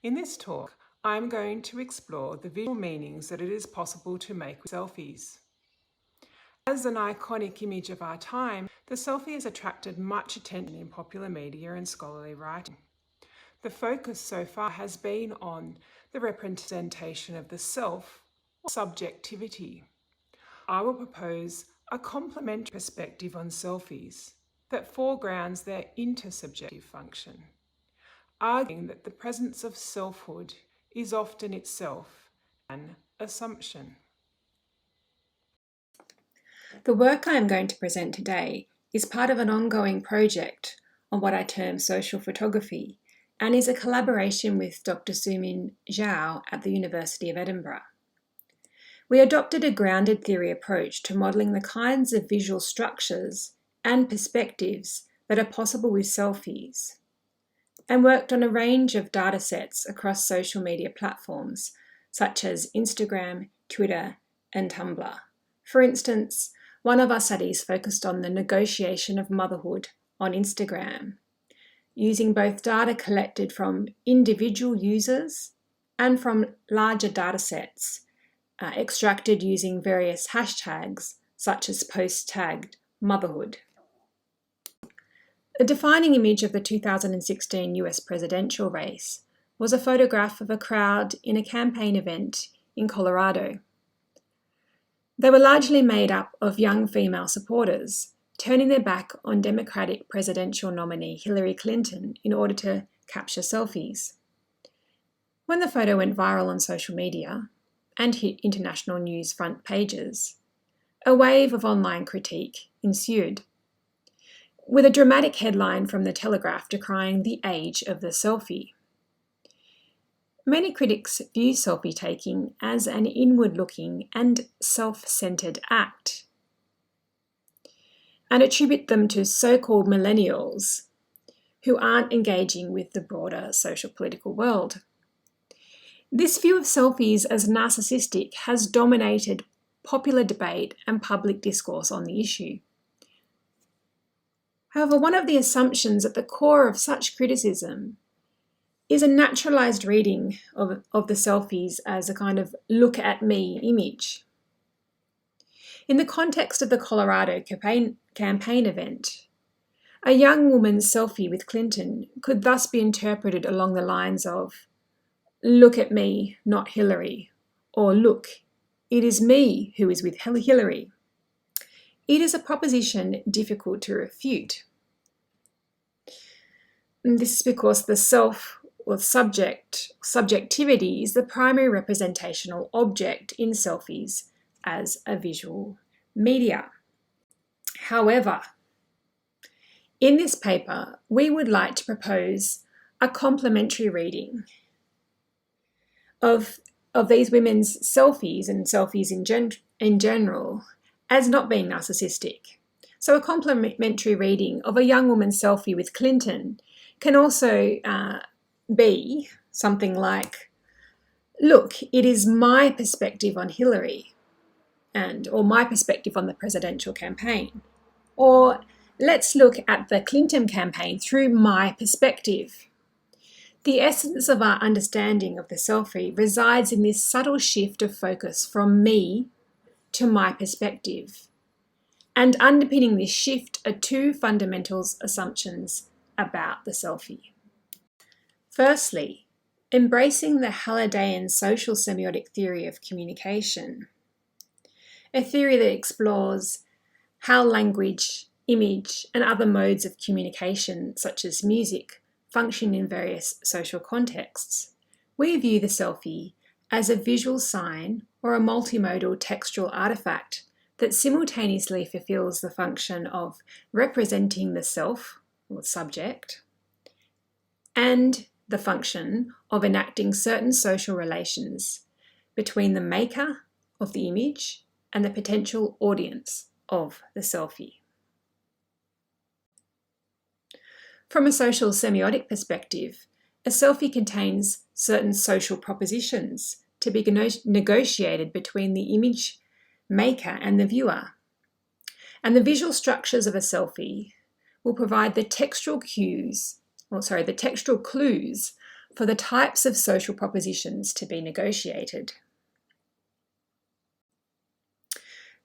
In this talk, I'm going to explore the visual meanings that it is possible to make with selfies. As an iconic image of our time, the selfie has attracted much attention in popular media and scholarly writing. The focus so far has been on the representation of the self, or subjectivity. I will propose a complementary perspective on selfies that foregrounds their intersubjective function, arguing that the presence of selfhood is often itself an assumption. The work I am going to present today is part of an ongoing project on what I term social photography and is a collaboration with Dr. Sumin Zhao at the University of Edinburgh. We adopted a grounded theory approach to modelling the kinds of visual structures and perspectives that are possible with selfies, and worked on a range of data sets across social media platforms such as Instagram, Twitter, and Tumblr. For instance, one of our studies focused on the negotiation of motherhood on Instagram, using both data collected from individual users and from larger data sets, extracted using various hashtags such as post-tagged motherhood. A defining image of the 2016 US presidential race was a photograph of a crowd in a campaign event in Colorado. They were largely made up of young female supporters, turning their back on Democratic presidential nominee Hillary Clinton in order to capture selfies. When the photo went viral on social media and hit international news front pages, a wave of online critique ensued, with a dramatic headline from the Telegraph decrying the age of the selfie. Many critics view selfie taking as an inward-looking and self-centered act, and attribute them to so-called millennials who aren't engaging with the broader social political world. This view of selfies as narcissistic has dominated popular debate and public discourse on the issue. However, one of the assumptions at the core of such criticism is a naturalized reading of the selfies as a kind of look-at-me image. In the context of the Colorado campaign event, a young woman's selfie with Clinton could thus be interpreted along the lines of, "Look at me, not Hillary," or "Look, it is me who is with Hillary." It is a proposition difficult to refute. And this is because the self or subjectivity is the primary representational object in selfies as a visual media. However, in this paper, we would like to propose a complementary reading of these women's selfies and selfies in general as not being narcissistic. So a complementary reading of a young woman's selfie with Clinton can also be something like, "Look, it is my perspective on Hillary," or "my perspective on the presidential campaign," or "let's look at the Clinton campaign through my perspective." The essence of our understanding of the selfie resides in this subtle shift of focus from me to my perspective. And underpinning this shift are two fundamental assumptions about the selfie. Firstly, embracing the Hallidayan social semiotic theory of communication, a theory that explores how language, image, and other modes of communication, such as music, function in various social contexts. We view the selfie as a visual sign or a multimodal textual artifact that simultaneously fulfills the function of representing the self, or subject, and the function of enacting certain social relations between the maker of the image and the potential audience of the selfie. From a social semiotic perspective, a selfie contains certain social propositions to be negotiated between the image maker and the viewer. And the visual structures of a selfie will provide the textual clues for the types of social propositions to be negotiated.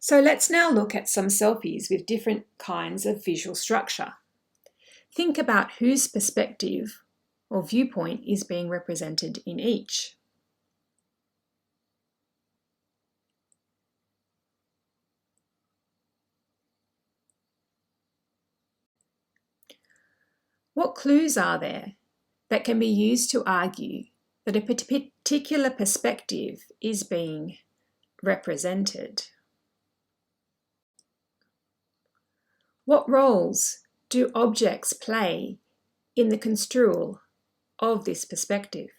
So let's now look at some selfies with different kinds of visual structure. Think about whose perspective or viewpoint is being represented in each. What clues are there that can be used to argue that a particular perspective is being represented? What roles do objects play in the construal of this perspective?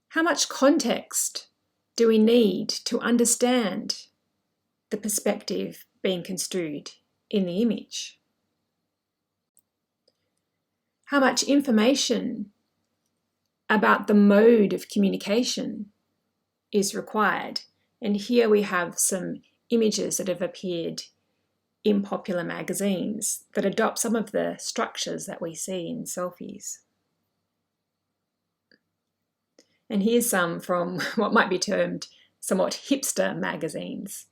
How much context do we need to understand the perspective being construed in the image? How much information about the mode of communication is required? And here we have some images that have appeared in popular magazines that adopt some of the structures that we see in selfies. And here's some from what might be termed somewhat hipster magazines.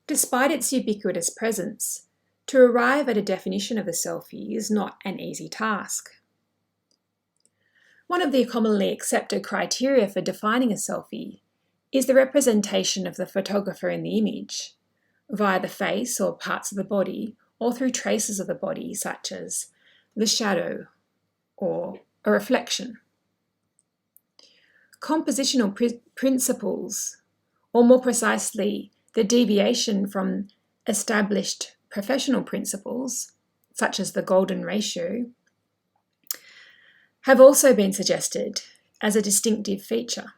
Despite its ubiquitous presence, to arrive at a definition of a selfie is not an easy task. One of the commonly accepted criteria for defining a selfie is the representation of the photographer in the image, via the face or parts of the body, or through traces of the body, such as the shadow or a reflection. Compositional principles, or more precisely, the deviation from established professional principles, such as the golden ratio, have also been suggested as a distinctive feature.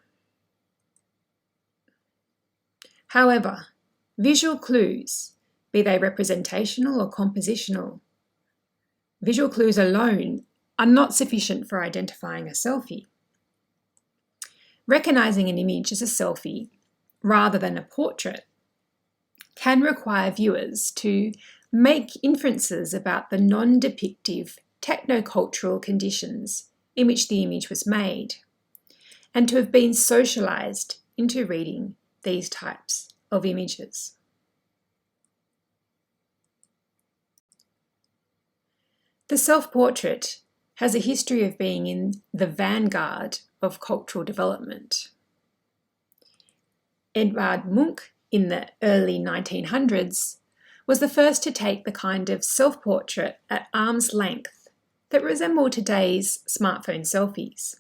However, visual clues, be they representational or compositional, visual clues alone are not sufficient for identifying a selfie. Recognizing an image as a selfie rather than a portrait can require viewers to make inferences about the non-depictive technocultural conditions in which the image was made, and to have been socialized into reading these types of images. The self-portrait has a history of being in the vanguard of cultural development. Edvard Munch, in the early 1900s, was the first to take the kind of self-portrait at arm's length that resembled today's smartphone selfies.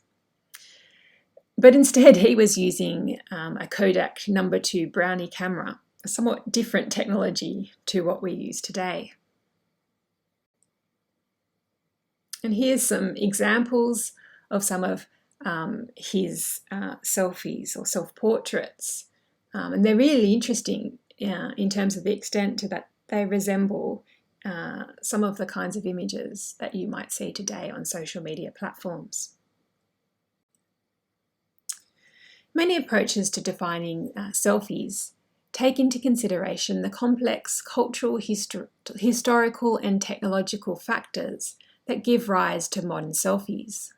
But instead he was using a Kodak No. 2 Brownie camera, a somewhat different technology to what we use today. And here's some examples of some of his selfies or self-portraits. And they're really interesting in terms of the extent to that they resemble some of the kinds of images that you might see today on social media platforms. Many approaches to defining selfies take into consideration the complex cultural, historical and technological factors that give rise to modern selfies.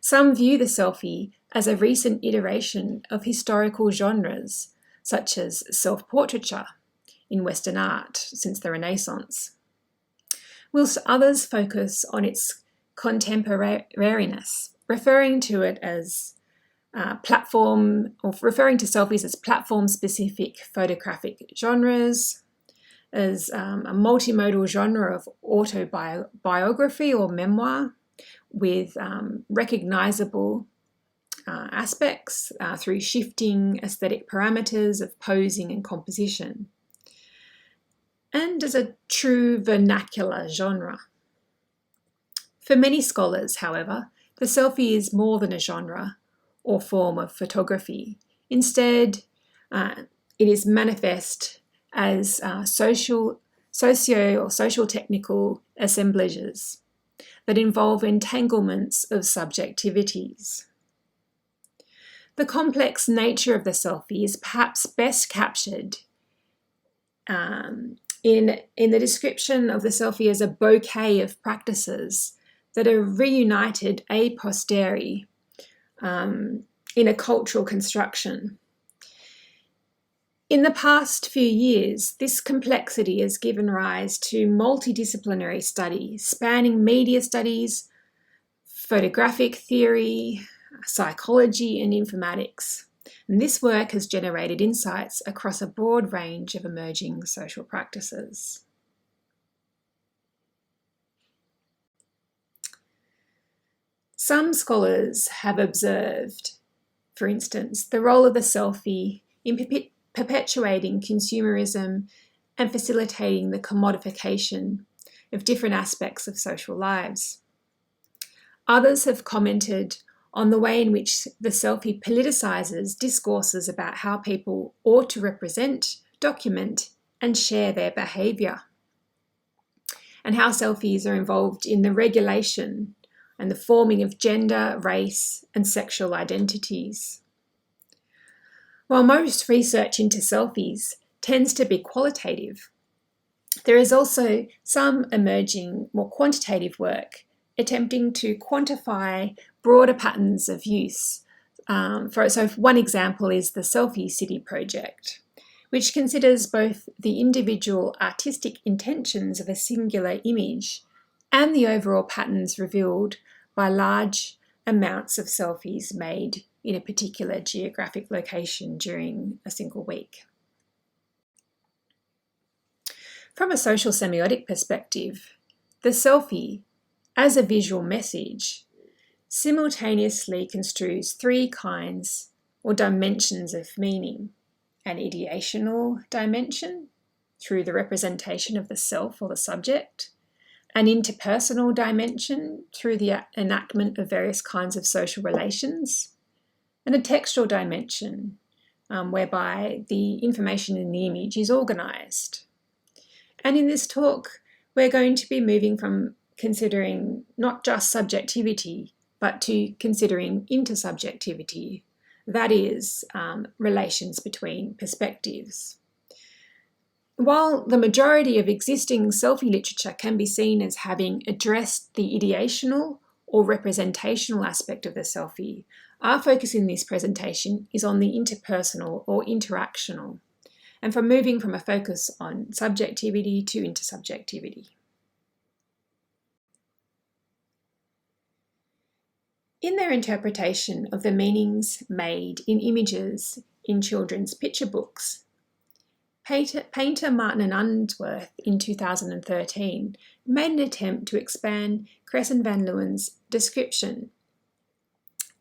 Some view the selfie as a recent iteration of historical genres, such as self-portraiture in Western art since the Renaissance, whilst others focus on its contemporariness, referring to it as referring to selfies as platform-specific photographic genres, as a multimodal genre of autobiography or memoir with recognizable aspects through shifting aesthetic parameters of posing and composition, and as a true vernacular genre. For many scholars, however, the selfie is more than a genre or form of photography. Instead, it is manifest as social technical assemblages that involve entanglements of subjectivities. The complex nature of the selfie is perhaps best captured in the description of the selfie as a bouquet of practices that are reunited a posteriori in a cultural construction. In the past few years, this complexity has given rise to multidisciplinary study spanning media studies, photographic theory, psychology, and informatics. And this work has generated insights across a broad range of emerging social practices. Some scholars have observed, for instance, the role of the selfie in perpetuating consumerism and facilitating the commodification of different aspects of social lives. Others have commented on the way in which the selfie politicizes discourses about how people ought to represent, document, and share their behaviour, and how selfies are involved in the regulation and the forming of gender, race, and sexual identities. While most research into selfies tends to be qualitative, there is also some emerging, more quantitative work attempting to quantify broader patterns of use. So one example is the Selfie City project, which considers both the individual artistic intentions of a singular image and the overall patterns revealed by large amounts of selfies made in a particular geographic location during a single week. From a social semiotic perspective, the selfie, as a visual message, simultaneously construes three kinds or dimensions of meaning: an ideational dimension, through the representation of the self or the subject; an interpersonal dimension, through the enactment of various kinds of social relations; and a textual dimension, whereby the information in the image is organised. And in this talk, we're going to be moving from considering not just subjectivity, but to considering intersubjectivity, that is, relations between perspectives. While the majority of existing selfie literature can be seen as having addressed the ideational or representational aspect of the selfie, our focus in this presentation is on the interpersonal or interactional, and from moving from a focus on subjectivity to intersubjectivity. In their interpretation of the meanings made in images in children's picture books, painter Martin and Unsworth in 2013 made an attempt to expand Crescent van Leeuwen's description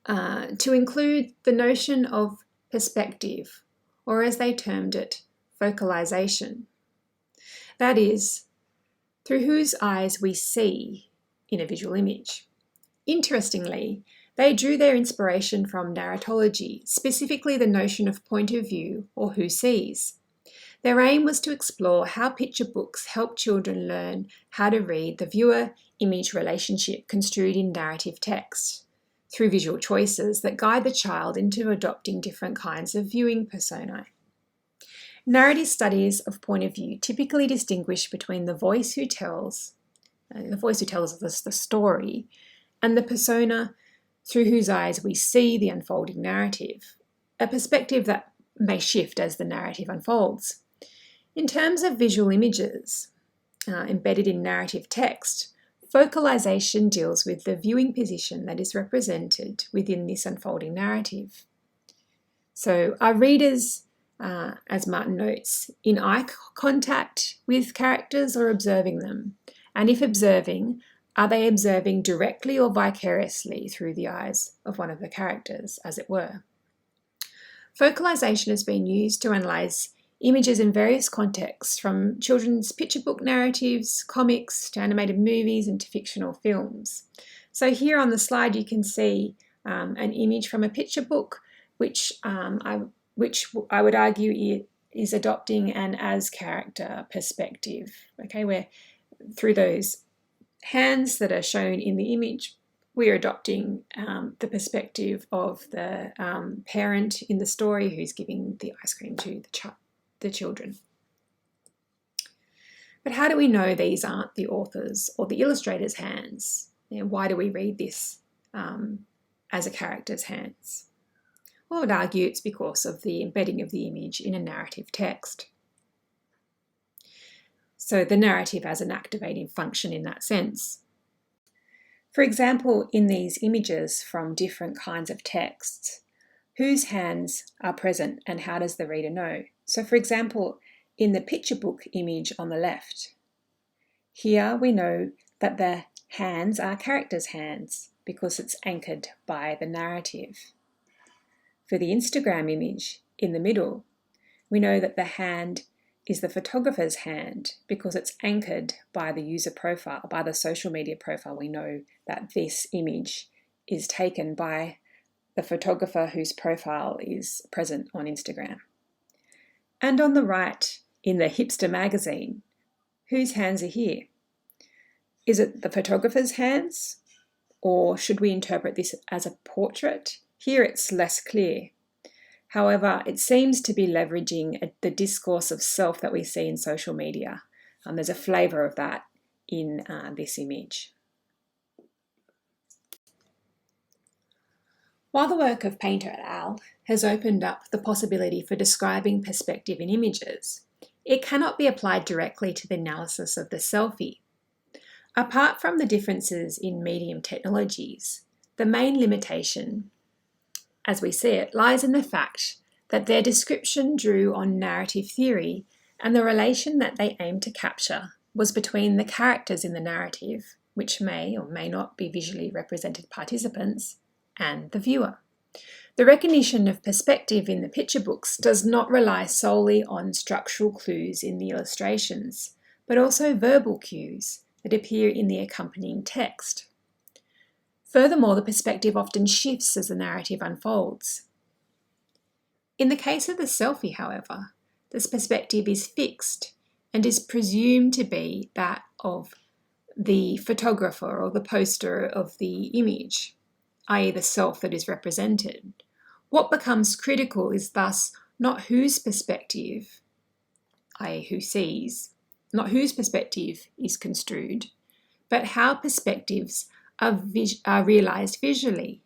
to include the notion of perspective, or as they termed it, focalization. That is, through whose eyes we see in a visual image. Interestingly, they drew their inspiration from narratology, specifically the notion of point of view or who sees. Their aim was to explore how picture books help children learn how to read the viewer-image relationship construed in narrative text through visual choices that guide the child into adopting different kinds of viewing personae. Narrative studies of point of view typically distinguish between the voice who tells us the story, and the persona through whose eyes we see the unfolding narrative, a perspective that may shift as the narrative unfolds. In terms of visual images embedded in narrative text, focalization deals with the viewing position that is represented within this unfolding narrative. So are readers, as Martin notes, in eye contact with characters or observing them? And if observing, are they observing directly or vicariously through the eyes of one of the characters, as it were? Focalization has been used to analyse images in various contexts, from children's picture book narratives, comics, to animated movies, and to fictional films. So here on the slide you can see an image from a picture book, which I would argue is adopting an as-character perspective. Okay, where through those hands that are shown in the image, we're adopting the perspective of the parent in the story who's giving the ice cream to the children. But how do we know these aren't the author's or the illustrator's hands? Why do we read this as a character's hands? Well, I would argue it's because of the embedding of the image in a narrative text. So the narrative has an activating function in that sense. For example, in these images from different kinds of texts, whose hands are present and how does the reader know? So for example, in the picture book image on the left, here we know that the hands are characters' hands because it's anchored by the narrative. For the Instagram image in the middle, we know that the hand is the photographer's hand because it's anchored by the user profile, by the social media profile. We know that this image is taken by the photographer whose profile is present on Instagram. And on the right, in the hipster magazine, whose hands are here? Is it the photographer's hands? Or should we interpret this as a portrait? Here it's less clear. However, it seems to be leveraging the discourse of self that we see in social media. There's a flavour of that in this image. While the work of Painter et al. Has opened up the possibility for describing perspective in images, it cannot be applied directly to the analysis of the selfie. Apart from the differences in medium technologies, the main limitation, as we see it, lies in the fact that their description drew on narrative theory, and the relation that they aimed to capture was between the characters in the narrative, which may or may not be visually represented participants, and the viewer. The recognition of perspective in the picture books does not rely solely on structural clues in the illustrations, but also verbal cues that appear in the accompanying text. Furthermore, the perspective often shifts as the narrative unfolds. In the case of the selfie, however, this perspective is fixed and is presumed to be that of the photographer or the poster of the image, i.e. the self that is represented. What becomes critical is thus not whose perspective, i.e. who sees, not whose perspective is construed, but how perspectives are realised visually.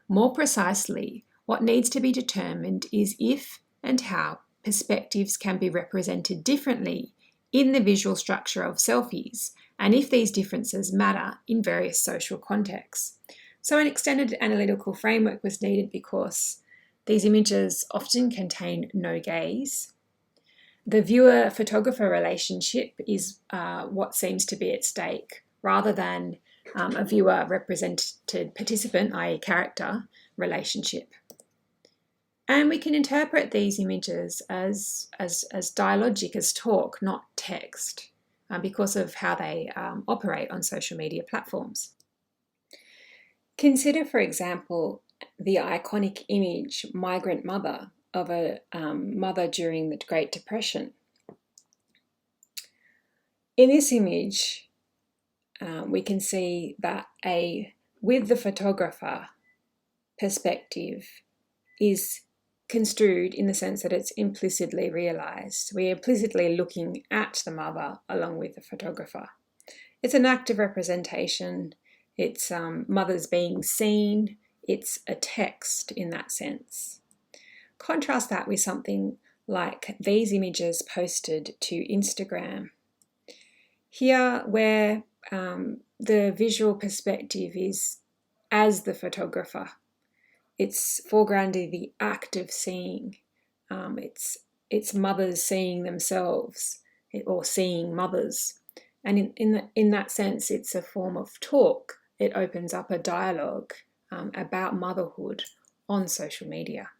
More precisely, what needs to be determined is if and how perspectives can be represented differently in the visual structure of selfies, and if these differences matter in various social contexts. So an extended analytical framework was needed because these images often contain no gaze. The viewer-photographer relationship is what seems to be at stake, rather than a viewer-represented participant, i.e. character, relationship. And we can interpret these images as dialogic, as talk, not text, because of how they operate on social media platforms. Consider, for example, the iconic image, migrant mother, of a mother during the Great Depression. In this image, we can see that with the photographer perspective is construed in the sense that it's implicitly realised. We're implicitly looking at the mother along with the photographer. It's an act of representation. It's mothers being seen. It's a text in that sense. Contrast that with something like these images posted to Instagram. Here, where the visual perspective is as the photographer, it's foregrounding the act of seeing. It's mothers seeing themselves or seeing mothers. And in that sense, it's a form of talk. It opens up a dialogue about motherhood on social media.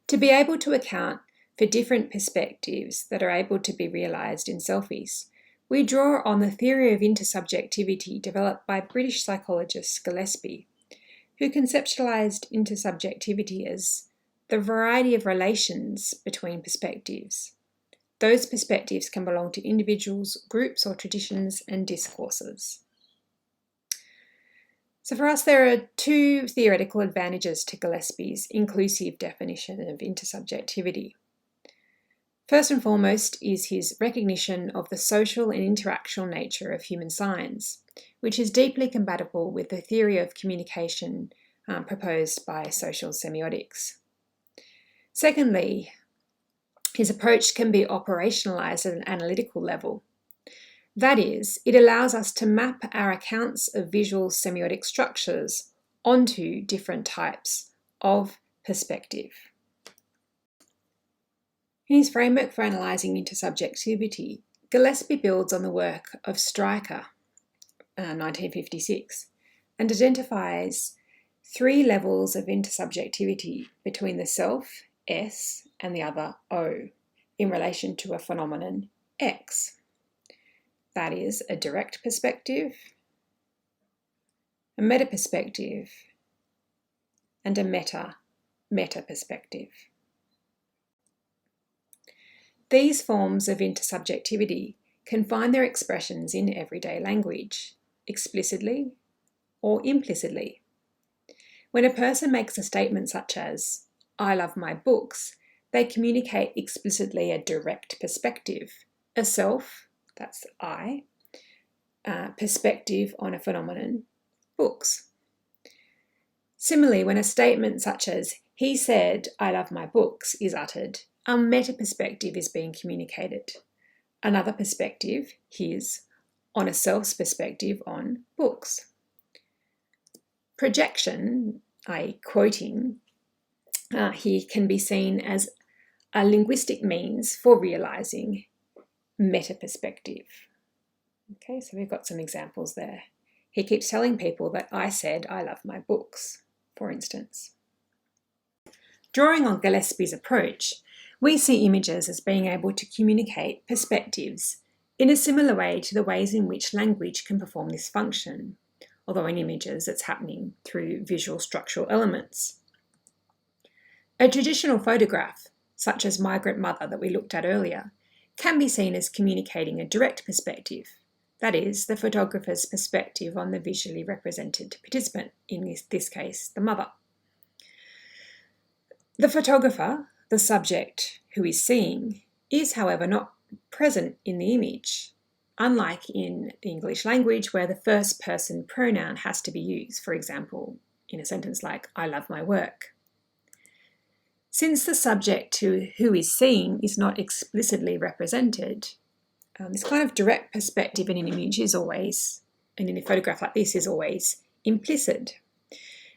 To be able to account for different perspectives that are able to be realised in selfies, we draw on the theory of intersubjectivity developed by British psychologist Gillespie, who conceptualised intersubjectivity as the variety of relations between perspectives. Those perspectives can belong to individuals, groups, or traditions and discourses. So for us, there are two theoretical advantages to Gillespie's inclusive definition of intersubjectivity. First and foremost is his recognition of the social and interactional nature of human signs, which is deeply compatible with the theory of communication proposed by social semiotics. Secondly, his approach can be operationalized at an analytical level. That is, it allows us to map our accounts of visual semiotic structures onto different types of perspective. In his framework for analysing intersubjectivity, Gillespie builds on the work of Stryker, 1956, and identifies three levels of intersubjectivity between the self, S, and the other, O, in relation to a phenomenon, X. That is, a direct perspective, a meta-perspective, and a meta-perspective. These forms of intersubjectivity can find their expressions in everyday language, explicitly or implicitly. When a person makes a statement such as, "I love my books," they communicate explicitly a direct perspective, a self, that's I, perspective on a phenomenon, books. Similarly, when a statement such as, "He said, I love my books," is uttered, a meta-perspective is being communicated. Another perspective, his, on a self's perspective on books. Projection, i.e. quoting, here can be seen as a linguistic means for realising meta-perspective. Okay, so we've got some examples there. He keeps telling people that I said I love my books, for instance. Drawing on Gillespie's approach, we see images as being able to communicate perspectives in a similar way to the ways in which language can perform this function, although in images it's happening through visual structural elements. A traditional photograph, such as Migrant Mother that we looked at earlier, can be seen as communicating a direct perspective, that is, the photographer's perspective on the visually represented participant, in this case, the mother. The photographer, the subject who is seeing, is, however, not present in the image, unlike in the English language where the first person pronoun has to be used, for example, in a sentence like, "I love my work." Since the subject who is seeing is not explicitly represented, this kind of direct perspective in an image is always, and in a photograph like this, is always implicit,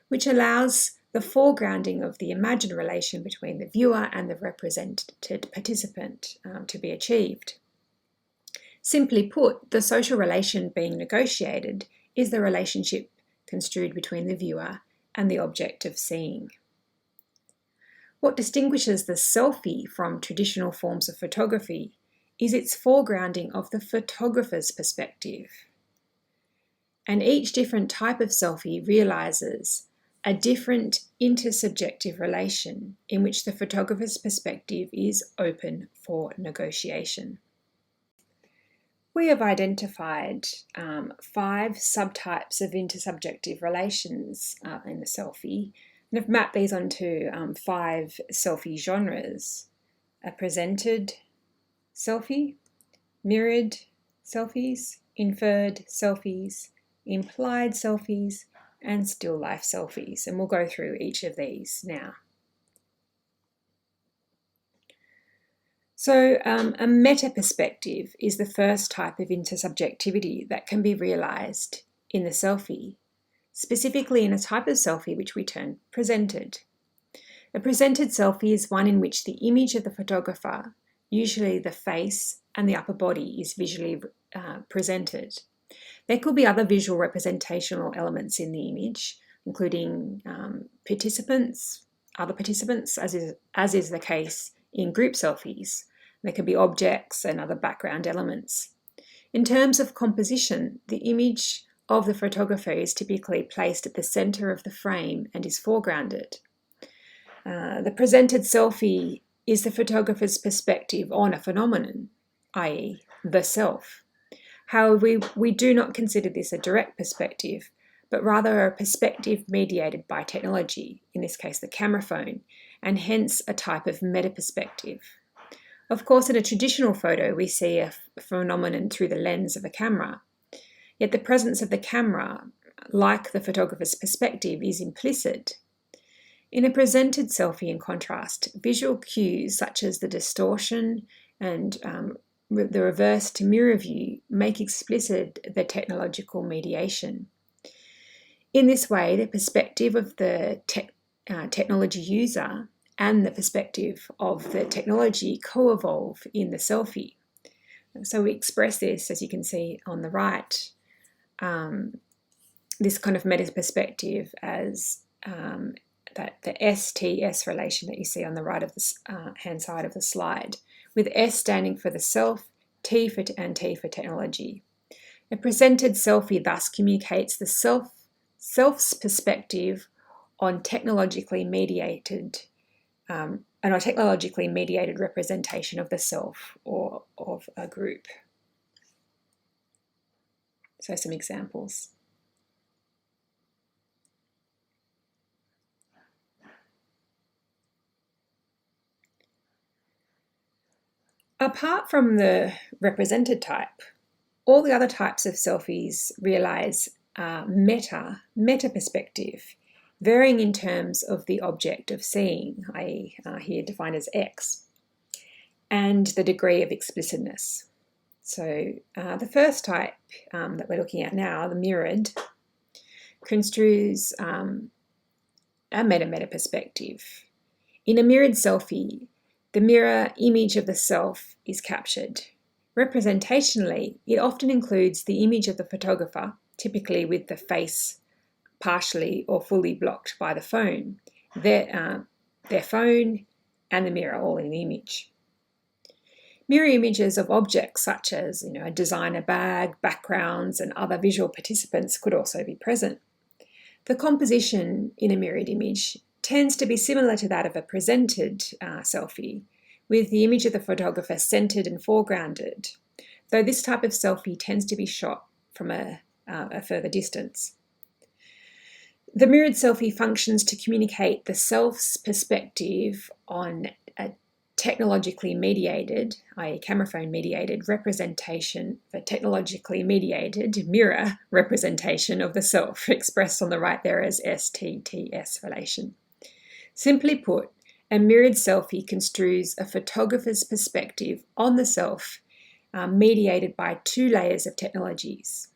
which allows the foregrounding of the imagined relation between the viewer and the represented participant to be achieved. Simply put, the social relation being negotiated is the relationship construed between the viewer and the object of seeing. What distinguishes the selfie from traditional forms of photography is its foregrounding of the photographer's perspective. And each different type of selfie realises a different intersubjective relation in which the photographer's perspective is open for negotiation. We have identified 5 subtypes of intersubjective relations in the selfie, and have mapped these onto 5 selfie genres: a presented selfie, mirrored selfies, inferred selfies, implied selfies, and still life selfies, and we'll go through each of these now. So a meta-perspective is the first type of intersubjectivity that can be realised in the selfie, specifically in a type of selfie which we term presented. A presented selfie is one in which the image of the photographer, usually the face and the upper body, is visually presented. There could be other visual representational elements in the image, including other participants, as is the case in group selfies. There can be objects and other background elements. In terms of composition, the image of the photographer is typically placed at the centre of the frame and is foregrounded. The presented selfie is the photographer's perspective on a phenomenon, i.e. the self. However, we do not consider this a direct perspective, but rather a perspective mediated by technology, in this case the camera phone, and hence a type of meta-perspective. Of course, in a traditional photo, we see a phenomenon through the lens of a camera. Yet the presence of the camera, like the photographer's perspective, is implicit. In a presented selfie, in contrast, visual cues such as the distortion and the reverse to mirror view make explicit the technological mediation. In this way, the perspective of the technology user and the perspective of the technology co-evolve in the selfie. So we express this, as you can see on the right, this kind of meta perspective as that the STS relation that you see on the right of the hand side of the slide, with S standing for the self, T for technology. A presented selfie thus communicates the self's perspective on technologically mediated representation of the self or of a group. So some examples. Apart from the represented type, all the other types of selfies realize meta perspective, varying in terms of the object of seeing, i.e. Here defined as X, and the degree of explicitness. So the first type that we're looking at now, the mirrored, construes a meta perspective. In a mirrored selfie, the mirror image of the self is captured. Representationally, it often includes the image of the photographer, typically with the face partially or fully blocked by the phone, their phone and the mirror all in the image. Mirror images of objects such as a designer bag, backgrounds, and other visual participants could also be present. The composition in a mirrored image tends to be similar to that of a presented selfie, with the image of the photographer centered and foregrounded, though this type of selfie tends to be shot from a further distance. The mirrored selfie functions to communicate the self's perspective on a technologically mediated, i.e. camera phone mediated representation, the technologically mediated mirror representation of the self, expressed on the right there as STTS relation. Simply put, a mirrored selfie construes a photographer's perspective on the self mediated by two layers of technologies.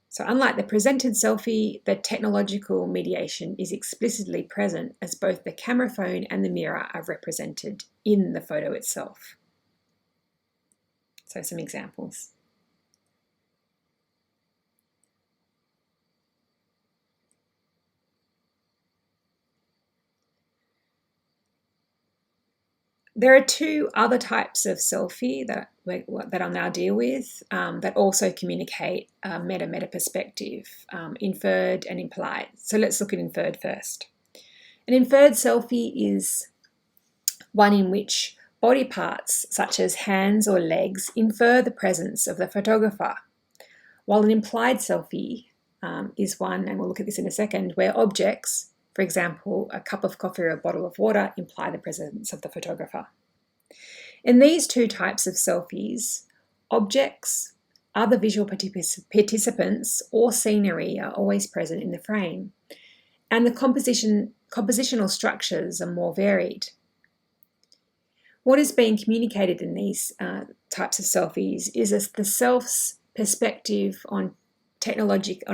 So unlike the presented selfie, the technological mediation is explicitly present as both the camera phone and the mirror are represented in the photo itself. So some examples. There are two other types of selfie that I'll now deal with that also communicate a meta perspective, inferred and implied. So let's look at inferred first. An inferred selfie is one in which body parts such as hands or legs infer the presence of the photographer, while an implied selfie is one, and we'll look at this in a second, where objects, for example, a cup of coffee or a bottle of water, imply the presence of the photographer. In these two types of selfies, objects, other visual participants, or scenery are always present in the frame, and the compositional structures are more varied. What is being communicated in these types of selfies is the self's perspective on a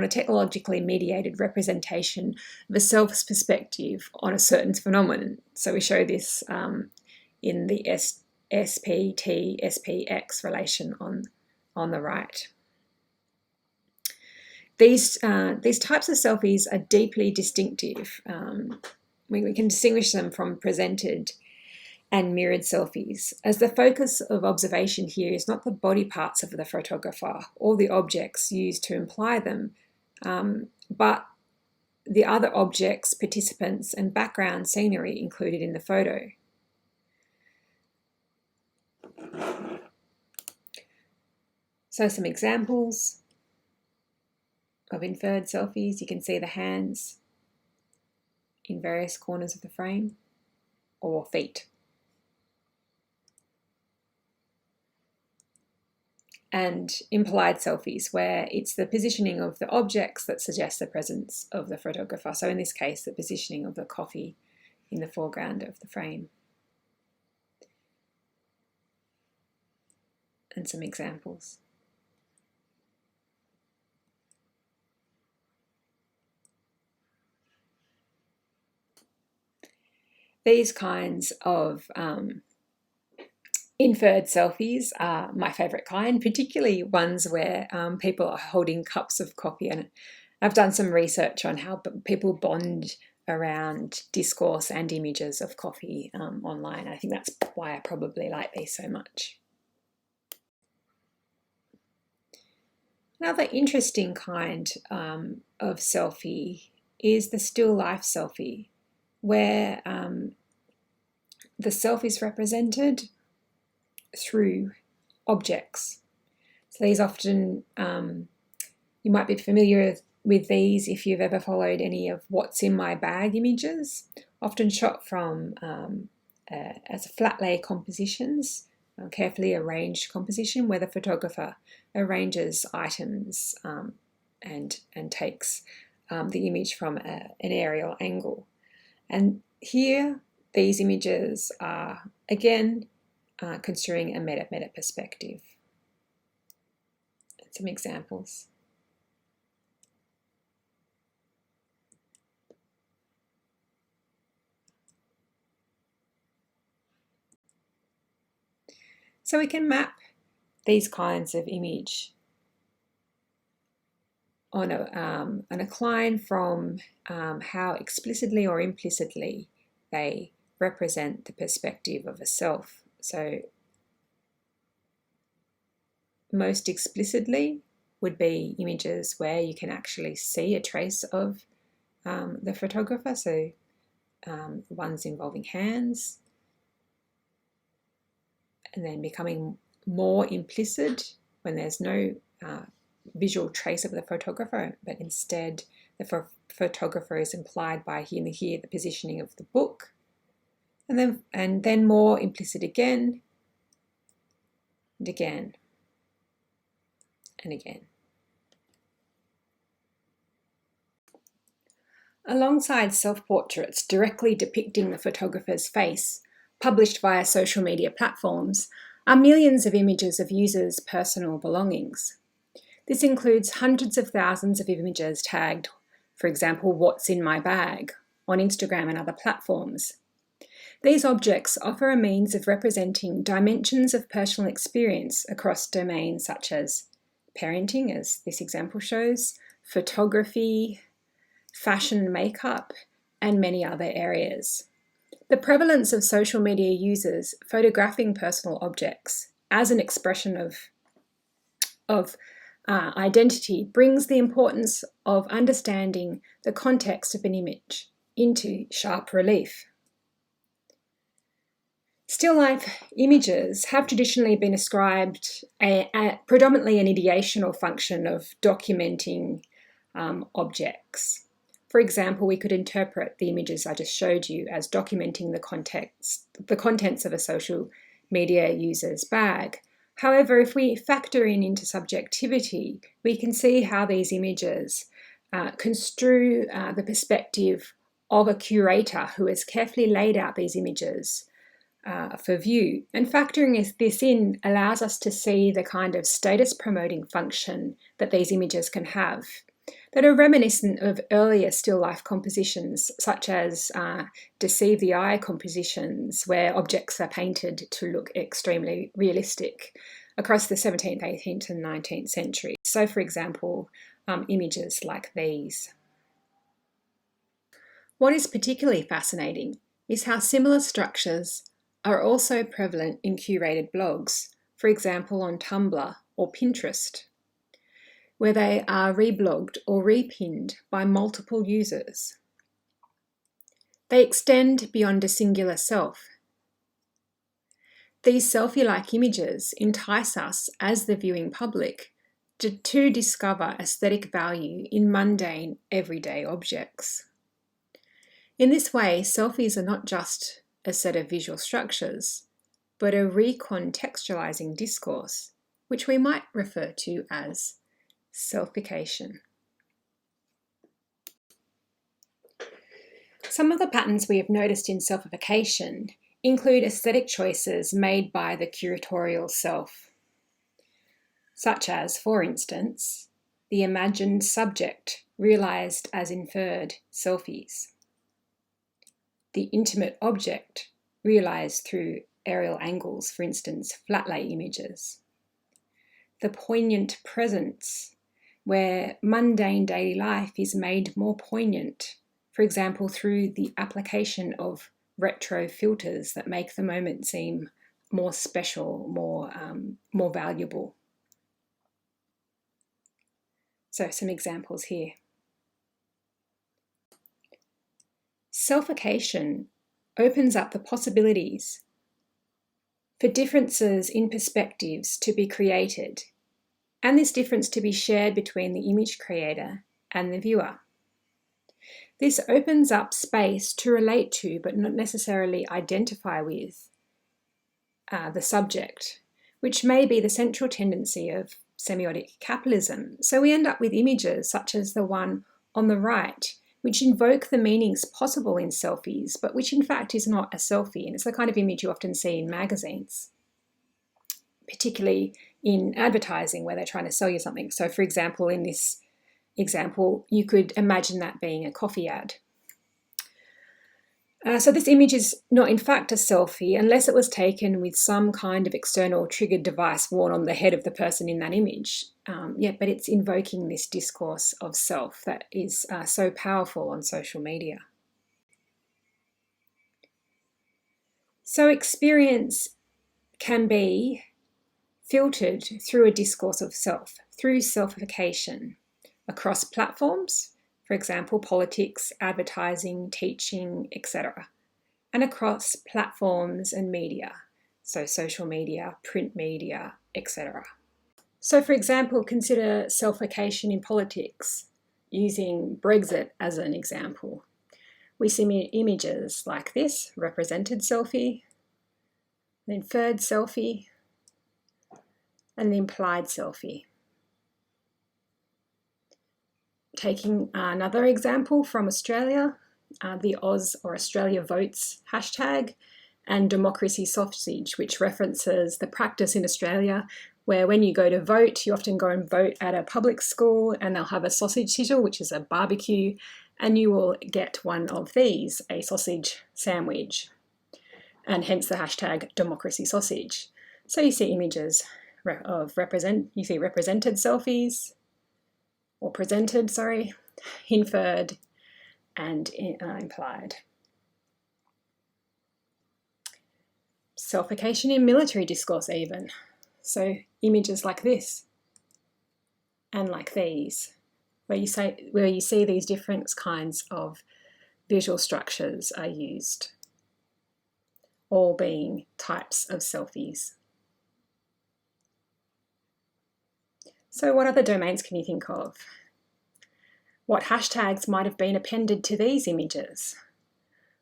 technologically mediated representation of a self's perspective on a certain phenomenon. So we show this in the SPT-SPX relation on the right. These types of selfies are deeply distinctive. We can distinguish them from presented and mirrored selfies, as the focus of observation here is not the body parts of the photographer or the objects used to imply them, but the other objects, participants, and background scenery included in the photo. So some examples of inferred selfies. You can see the hands in various corners of the frame, or feet. and implied selfies, where it's the positioning of the objects that suggests the presence of the photographer. So in this case, the positioning of the coffee in the foreground of the frame. And some examples. These kinds of inferred selfies are my favourite kind, particularly ones where people are holding cups of coffee. And I've done some research on how people bond around discourse and images of coffee online. I think that's why I probably like these so much. Another interesting kind of selfie is the still life selfie, where the self is represented through objects. So these often, you might be familiar with these if you've ever followed any of What's in My Bag images, often shot from as flat lay compositions, carefully arranged composition where the photographer arranges items and takes the image from an aerial angle. And here, these images are, again, construing a meta-meta perspective. Some examples. So we can map these kinds of image on a line from how explicitly or implicitly they represent the perspective of a self. So most explicitly would be images where you can actually see a trace of the photographer, so ones involving hands, and then becoming more implicit when there's no visual trace of the photographer, but instead the photographer is implied by here the positioning of the book, and then more implicit again and again and again. Alongside self-portraits directly depicting the photographer's face, published via social media platforms, are millions of images of users' personal belongings. This includes hundreds of thousands of images tagged, for example, "What's in my bag," on Instagram and other platforms. These objects offer a means of representing dimensions of personal experience across domains such as parenting, as this example shows, photography, fashion and makeup, and many other areas. The prevalence of social media users photographing personal objects as an expression of identity brings the importance of understanding the context of an image into sharp relief. Still life images have traditionally been ascribed predominantly an ideational function of documenting objects. For example, we could interpret the images I just showed you as documenting the contents of a social media user's bag. However, if we factor in intersubjectivity, we can see how these images construe the perspective of a curator who has carefully laid out these images for view. And factoring this in allows us to see the kind of status promoting function that these images can have, that are reminiscent of earlier still life compositions, such as deceive the eye compositions, where objects are painted to look extremely realistic across the 17th, 18th and 19th century. So, for example, images like these. What is particularly fascinating is how similar structures are also prevalent in curated blogs, for example on Tumblr or Pinterest, where they are reblogged or repinned by multiple users. They extend beyond a singular self. These selfie-like images entice us as the viewing public to discover aesthetic value in mundane, everyday objects. In this way, selfies are not just a set of visual structures, but a recontextualizing discourse which we might refer to as selfification. Some of the patterns we have noticed in selfification include aesthetic choices made by the curatorial self, such as, for instance, the imagined subject realized as inferred selfies, the intimate object realized through aerial angles, for instance, flat lay images, the poignant presence, where mundane daily life is made more poignant, for example, through the application of retro filters that make the moment seem more special, more valuable. So some examples here. Selfification opens up the possibilities for differences in perspectives to be created, and this difference to be shared between the image creator and the viewer. This opens up space to relate to, but not necessarily identify with, the subject, which may be the central tendency of semiotic capitalism. So we end up with images such as the one on the right, which invoke the meanings possible in selfies, but which in fact is not a selfie. And it's the kind of image you often see in magazines, particularly in advertising where they're trying to sell you something. So for example, in this example, you could imagine that being a coffee ad. So this image is not in fact a selfie unless it was taken with some kind of external triggered device worn on the head of the person in that image. But it's invoking this discourse of self that is so powerful on social media. So experience can be filtered through a discourse of self, through selfification, across platforms, for example, politics, advertising, teaching, etc., and across platforms and media, so social media, print media, etc. So, for example, consider selfification in politics, using Brexit as an example. We see images like this, represented selfie, an inferred selfie, and the implied selfie. Taking another example from Australia, the Oz or Australia Votes hashtag, and democracy sausage, which references the practice in Australia where when you go to vote, you often go and vote at a public school and they'll have a sausage sizzle, which is a barbecue, and you will get one of these, a sausage sandwich, and hence the hashtag democracy sausage. So you see images of represented selfies, or presented, inferred, and implied. Selfification in military discourse even. So images like this and like these, where you see these different kinds of visual structures are used, all being types of selfies. So what other domains can you think of? What hashtags might have been appended to these images?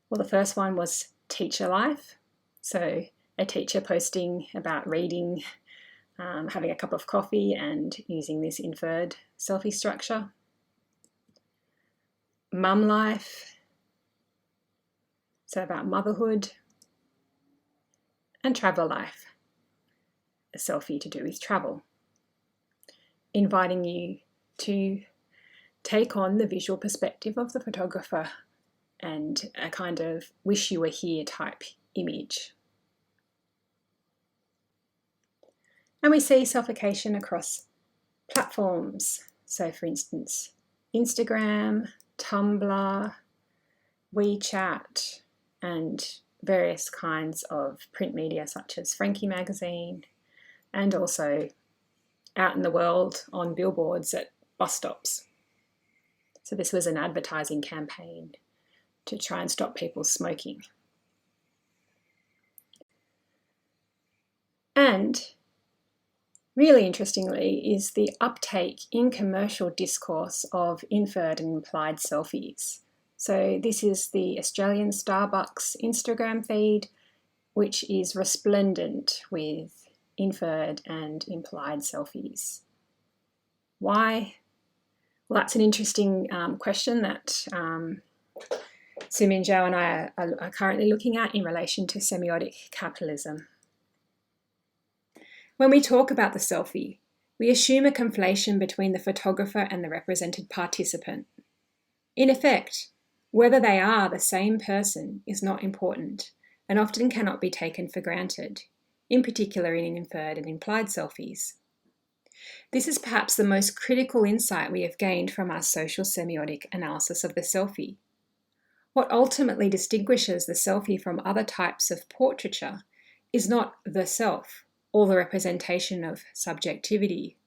Well, the first one was teacher life. So a teacher posting about reading, having a cup of coffee and using this inferred selfie structure. Mum life, so about motherhood. And travel life, a selfie to do with travel, inviting you to take on the visual perspective of the photographer and a kind of wish you were here type image. And we see selfification across platforms. So for instance, Instagram, Tumblr, WeChat, and various kinds of print media such as Frankie magazine, and also out in the world on billboards at bus stops. So this was an advertising campaign to try and stop people smoking. And really interestingly is the uptake in commercial discourse of inferred and implied selfies. So this is the Australian Starbucks Instagram feed, which is resplendent with inferred and implied selfies. Why? Well, that's an interesting question that Sumin Zhao and I are currently looking at in relation to semiotic capitalism. When we talk about the selfie, we assume a conflation between the photographer and the represented participant. In effect, whether they are the same person is not important and often cannot be taken for granted, in particular in inferred and implied selfies. This is perhaps the most critical insight we have gained from our social semiotic analysis of the selfie. What ultimately distinguishes the selfie from other types of portraiture is not the self or the representation of subjectivity,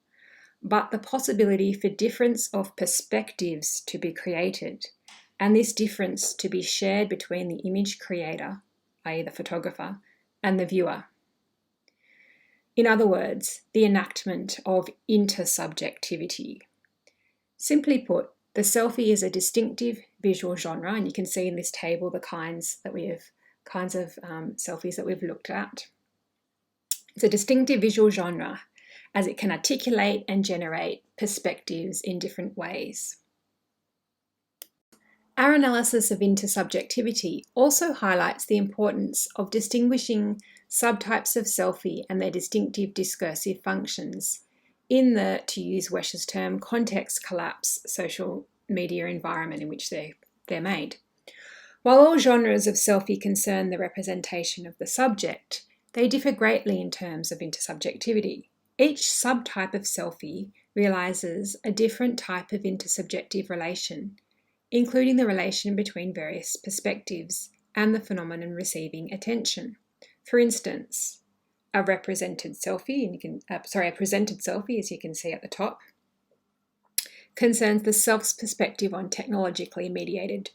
but the possibility for difference of perspectives to be created, and this difference to be shared between the image creator, i.e. the photographer, and the viewer. In other words, the enactment of intersubjectivity. Simply put, the selfie is a distinctive visual genre, and you can see in this table the kinds of selfies that we've looked at. It's a distinctive visual genre as it can articulate and generate perspectives in different ways. Our analysis of intersubjectivity also highlights the importance of distinguishing subtypes of selfie and their distinctive discursive functions in the, to use Wesch's term, context collapse social media environment in which they're made. While all genres of selfie concern the representation of the subject, they differ greatly in terms of intersubjectivity. Each subtype of selfie realizes a different type of intersubjective relation, including the relation between various perspectives and the phenomenon receiving attention. For instance, a presented selfie, as you can see at the top, concerns the self's perspective on a technologically mediated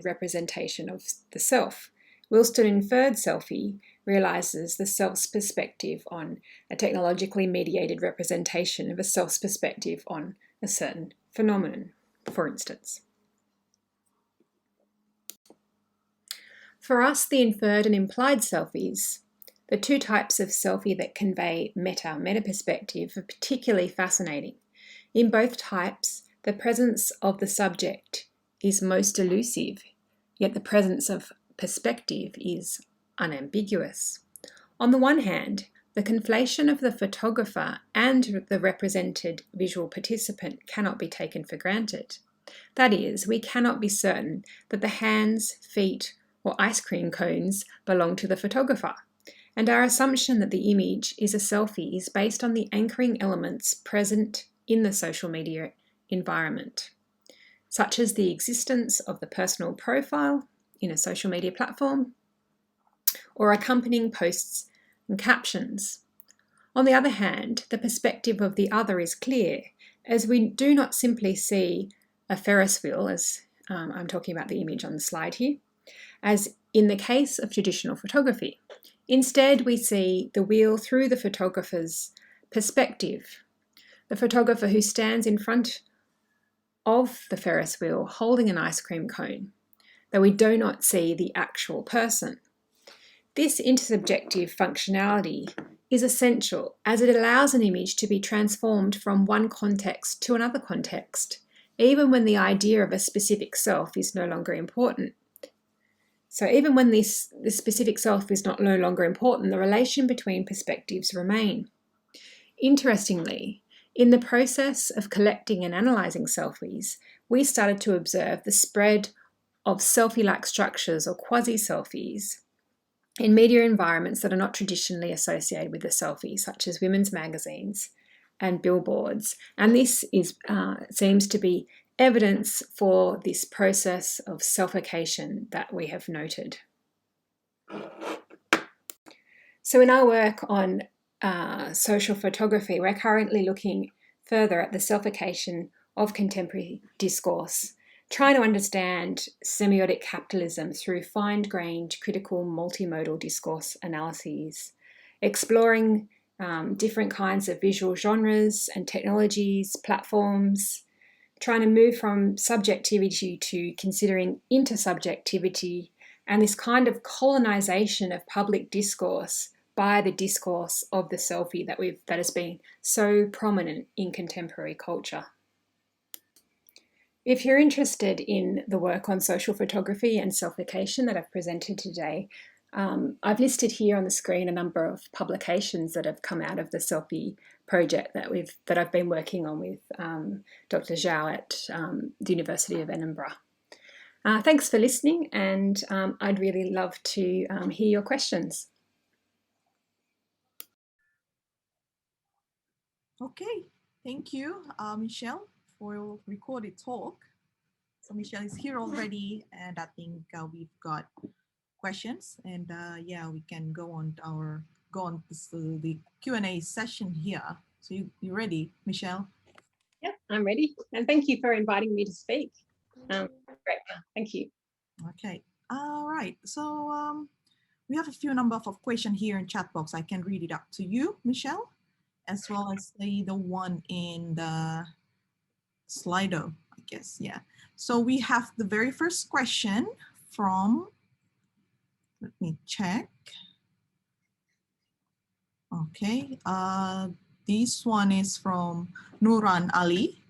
representation of the self, whilst an inferred selfie realizes the self's perspective on a technologically mediated representation of a self's perspective on a certain phenomenon, for instance. For us, the inferred and implied selfies, the two types of selfie that convey meta perspective, are particularly fascinating. In both types, the presence of the subject is most elusive, yet the presence of perspective is unambiguous. On the one hand, the conflation of the photographer and the represented visual participant cannot be taken for granted. That is, we cannot be certain that the hands, feet, or ice cream cones belong to the photographer, and our assumption that the image is a selfie is based on the anchoring elements present in the social media environment, such as the existence of the personal profile in a social media platform or accompanying posts and captions. On the other hand, the perspective of the other is clear, as we do not simply see a Ferris wheel, as I'm talking about the image on the slide here, as in the case of traditional photography. Instead, we see the wheel through the photographer's perspective, the photographer who stands in front of the Ferris wheel holding an ice cream cone, though we do not see the actual person. This intersubjective functionality is essential as it allows an image to be transformed from one context to another context, even when the idea of a specific self is no longer important. So even when this specific self is no longer important, the relation between perspectives remain. Interestingly, in the process of collecting and analysing selfies, we started to observe the spread of selfie-like structures or quasi-selfies in media environments that are not traditionally associated with the selfie, such as women's magazines and billboards. And this seems to be evidence for this process of selfification that we have noted. So in our work on social photography, we're currently looking further at the selfification of contemporary discourse, trying to understand semiotic capitalism through fine-grained critical multimodal discourse analyses, exploring different kinds of visual genres and technologies, platforms, trying to move from subjectivity to considering intersubjectivity and this kind of colonization of public discourse by the discourse of the selfie that has been so prominent in contemporary culture. If you're interested in the work on social photography and selfification that I've presented today, I've listed here on the screen a number of publications that have come out of the Selfie project that I've been working on with Dr. Zhao at the University of Edinburgh. Thanks for listening, and I'd really love to hear your questions. Okay, thank you, Michele, for your recorded talk. So Michele is here already, and I think we've got questions, and yeah, we can go on the Q&A session here. So you ready, Michele? Yeah, I'm ready, and thank you for inviting me to speak. Great, thank you. Okay, all right. So we have a few number of questions here in chat box. I can read it up to you, Michele, as well as the one in the Slido, I guess. Yeah. So we have the very first question from, let me check. Okay, this one is from Nuran Ali.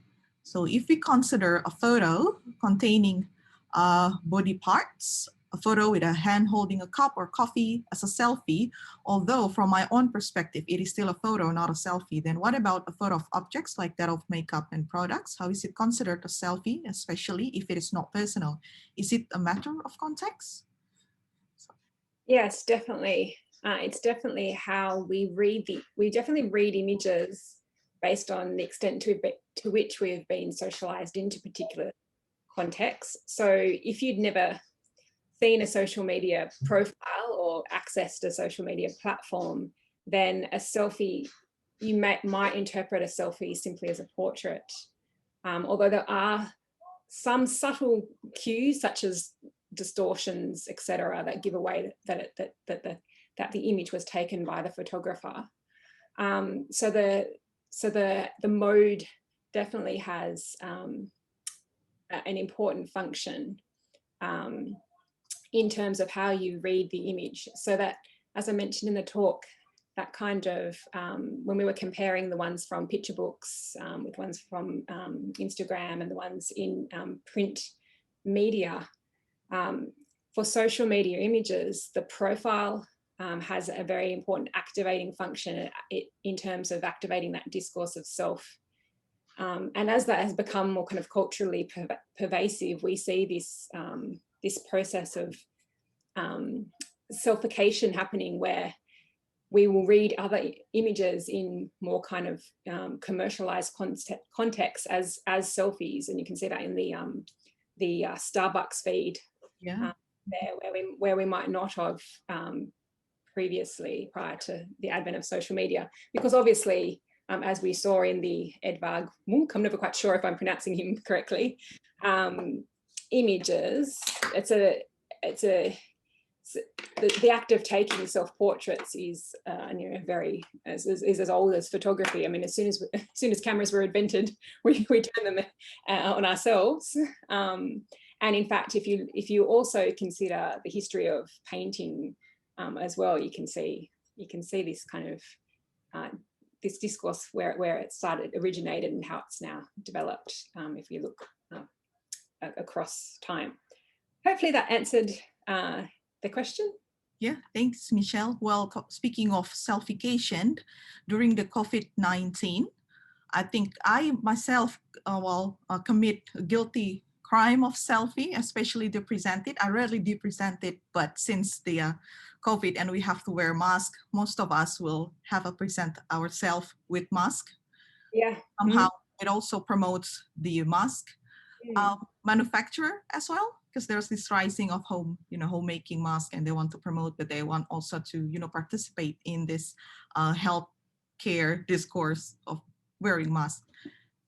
So if we consider a photo containing body parts, a photo with a hand holding a cup or coffee as a selfie, although from my own perspective, it is still a photo, not a selfie, then what about a photo of objects like that of makeup and products? How is it considered a selfie, especially if it is not personal? Is it a matter of context? Yes, definitely. It's definitely how we definitely read images based on the extent to which we have been socialized into particular contexts. So if you'd never seen a social media profile or accessed a social media platform, then a selfie, you might interpret a selfie simply as a portrait. Although there are some subtle cues such as distortions, etc., that give away that the image was taken by the photographer. So the mode definitely has an important function in terms of how you read the image. So that, as I mentioned in the talk, that kind of, when we were comparing the ones from picture books with ones from Instagram and the ones in print media, for social media images, the profile has a very important activating function in terms of activating that discourse of self. And as that has become more kind of culturally pervasive, we see this, this process of selfification happening, where we will read other images in more kind of commercialized contexts as selfies, and you can see that in the Starbucks feed, Yeah. there, where we might not have previously, prior to the advent of social media, because obviously, as we saw in the Edvard Munch, I'm never quite sure if I'm pronouncing him correctly, images, the act of taking self-portraits is very is as old as photography. I mean, as soon as cameras were invented, we turned them on ourselves. And in fact, if you also consider the history of painting as well, you can see this kind of this discourse where it originated and how it's now developed. If you look across time, hopefully that answered the question. Yeah, thanks, Michele. Well, speaking of selfification, during the COVID-19, I think I myself commit a guilty crime of selfie, especially to present it. I rarely do present it, but since the COVID and we have to wear mask, most of us will have a present ourselves with mask. Yeah. Somehow it also promotes the mask manufacturer as well, because there's this rising of homemaking mask, and they want to promote, but they want also to participate in this health care discourse of wearing mask.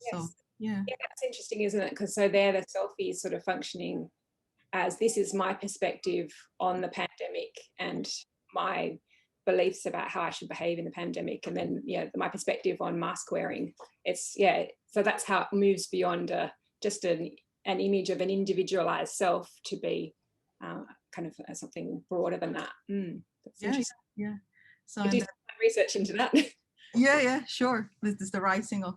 Yes. So yeah, that's interesting, isn't it? Because so there the selfie is sort of functioning as, this is my perspective on the pandemic and my beliefs about how I should behave in the pandemic, and then my perspective on mask wearing. It's so that's how it moves beyond just an image of an individualized self to be kind of something broader than that. yeah. So I did some research into that. yeah, sure. This is the rising of,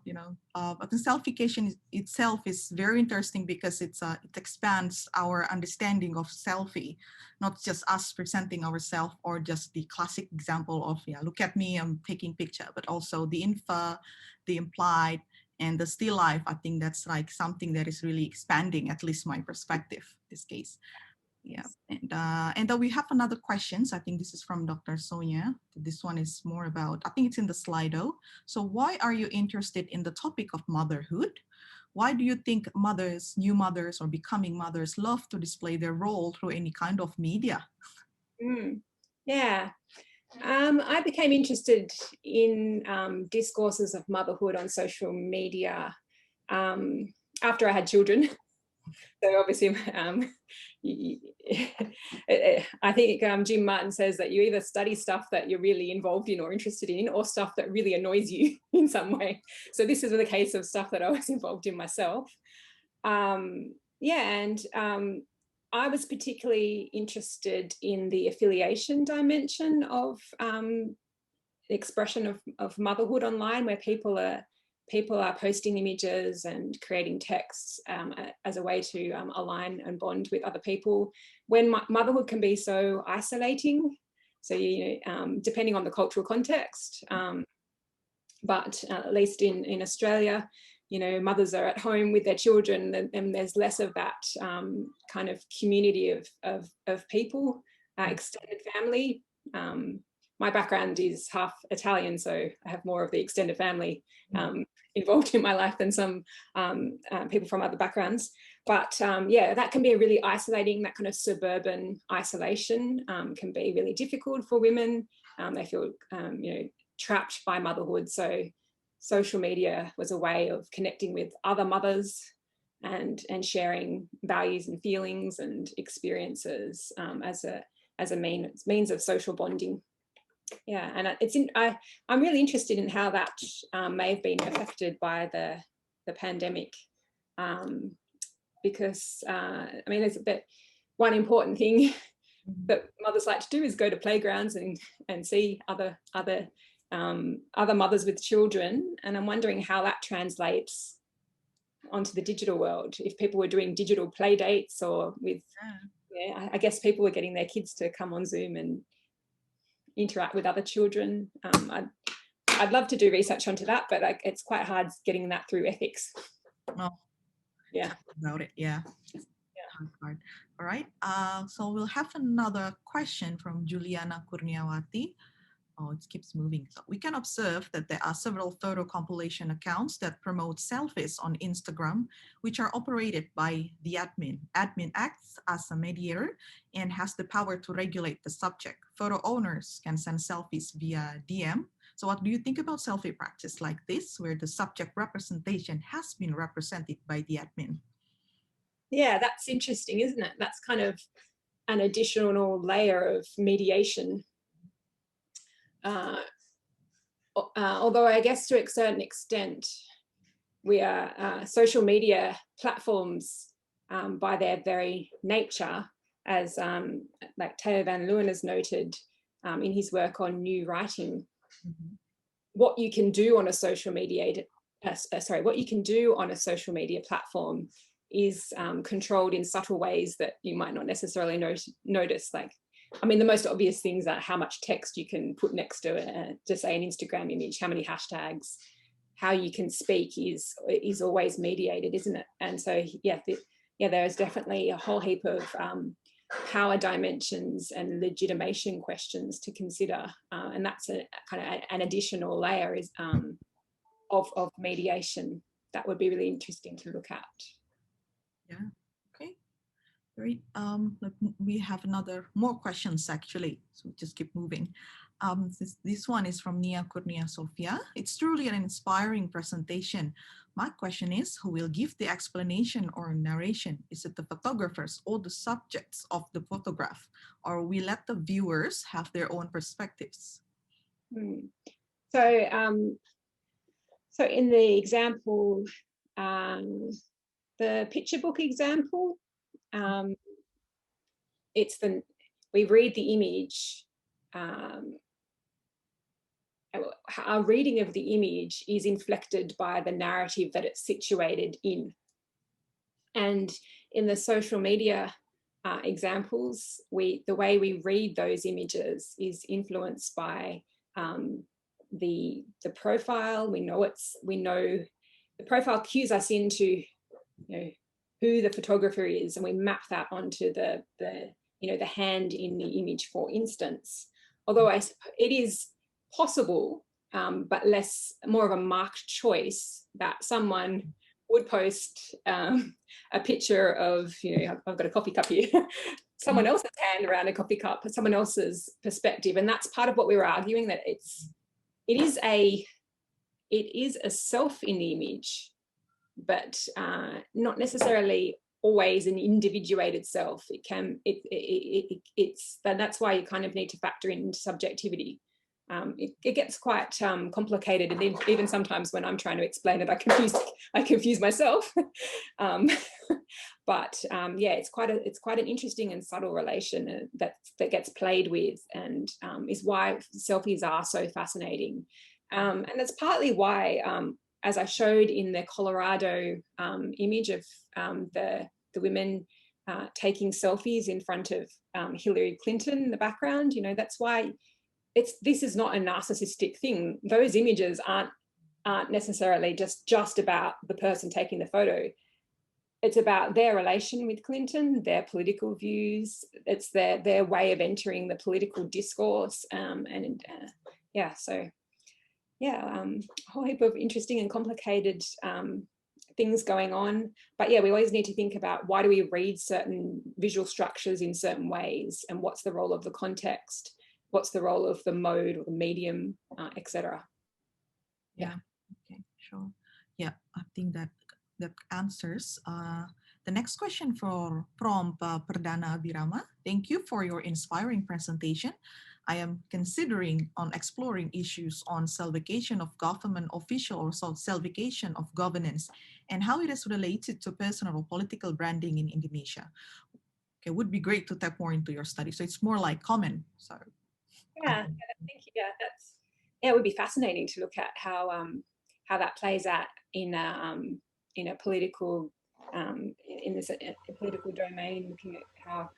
but the selfification itself is very interesting because it expands our understanding of selfie, not just us presenting ourselves or just the classic example of, look at me, I'm taking picture, but also the infer, the implied, and the still life. I think that's like something that is really expanding, at least my perspective, this case. Yeah, and then we have another questions. I think this is from Dr. Sonia. This one is more about, I think it's in the Slido. So why are you interested in the topic of motherhood? Why do you think mothers, new mothers, or becoming mothers love to display their role through any kind of media? Yeah. I became interested in discourses of motherhood on social media after I had children. So obviously, I think Jim Martin says that you either study stuff that you're really involved in or interested in, or stuff that really annoys you in some way. So this is the case of stuff that I was involved in myself. I was particularly interested in the affiliation dimension of the expression of motherhood online, where people are posting images and creating texts as a way to align and bond with other people, when motherhood can be so isolating. So, depending on the cultural context, but at least in Australia, mothers are at home with their children, and there's less of that kind of community of people, extended family. My background is half Italian, so I have more of the extended family involved in my life than some people from other backgrounds. But that can be a really isolating, that kind of suburban isolation can be really difficult for women. They feel, trapped by motherhood. So social media was a way of connecting with other mothers and sharing values and feelings and experiences as a means of social bonding. Yeah, and I'm really interested in how that may have been affected by the pandemic, because there's a bit, one important thing that mothers like to do is go to playgrounds and see other mothers with children, and I'm wondering how that translates onto the digital world. If people were doing digital play dates, or with, I guess people were getting their kids to come on Zoom and interact with other children. I'd love to do research onto that, but it's quite hard getting that through ethics. Oh, yeah. About it, yeah. Hard. All right. So we'll have another question from Juliana Kurniawati. Oh, it keeps moving. So we can observe that there are several photo compilation accounts that promote selfies on Instagram, which are operated by the admin. Admin acts as a mediator and has the power to regulate the subject. Photo owners can send selfies via DM. So what do you think about selfie practice like this, where the subject representation has been represented by the admin? Yeah, that's interesting, isn't it? That's kind of an additional layer of mediation. Although I guess to a certain extent, we are social media platforms by their very nature, as like Theo van Leeuwen has noted in his work on new writing. What you can do on a social media, what you can do on a social media platform is controlled in subtle ways that you might not necessarily notice. Like, the most obvious things are how much text you can put next to say an Instagram image, how many hashtags, how you can speak is always mediated, isn't it? And so, there is definitely a whole heap of power dimensions and legitimation questions to consider, and that's a kind of an additional layer is of mediation that would be really interesting to look at. Yeah. Okay. Great. We have more questions actually, so just keep moving. This one is from Nia Kurnia Sofia. It's truly an inspiring presentation. My question is, who will give the explanation or narration? Is it the photographers or the subjects of the photograph, or we let the viewers have their own perspectives? So in the example, the picture book example, we read the image our reading of the image is inflected by the narrative that it's situated in. And in the social media examples, the way we read those images is influenced by the profile. We know the profile cues us into, who the photographer is, and we map that onto the hand in the image, for instance. Although it is possible, but more of a marked choice, that someone would post a picture of, I've got a coffee cup here, someone else's hand around a coffee cup, someone else's perspective. And that's part of what we were arguing, that it is a self in the image, but not necessarily always an individuated self. That's why you kind of need to factor in subjectivity. It gets quite complicated, and even sometimes when I'm trying to explain it, I confuse myself. But yeah, it's quite an interesting and subtle relation that gets played with, and is why selfies are so fascinating. And that's partly why, as I showed in the Colorado image of the women taking selfies in front of Hillary Clinton in the background, that's why this is not a narcissistic thing. Those images aren't necessarily just about the person taking the photo. It's about their relation with Clinton, their political views. It's their way of entering the political discourse, yeah. So yeah, a whole heap of interesting and complicated things going on. But yeah, we always need to think about, why do we read certain visual structures in certain ways, and what's the role of the context, what's the role of the mode or the medium, etc. Yeah. Okay, sure. Yeah, I think that answers. The next question from Perdana Abirama. Thank you for your inspiring presentation. I am considering on exploring issues on selfification of government official, or selfification of governance, and how it is related to personal or political branding in Indonesia. Okay, would be great to tap more into your study. So it's more like comment. So yeah, thank you. Yeah, it would be fascinating to look at how that plays out in a political in this political domain, looking at how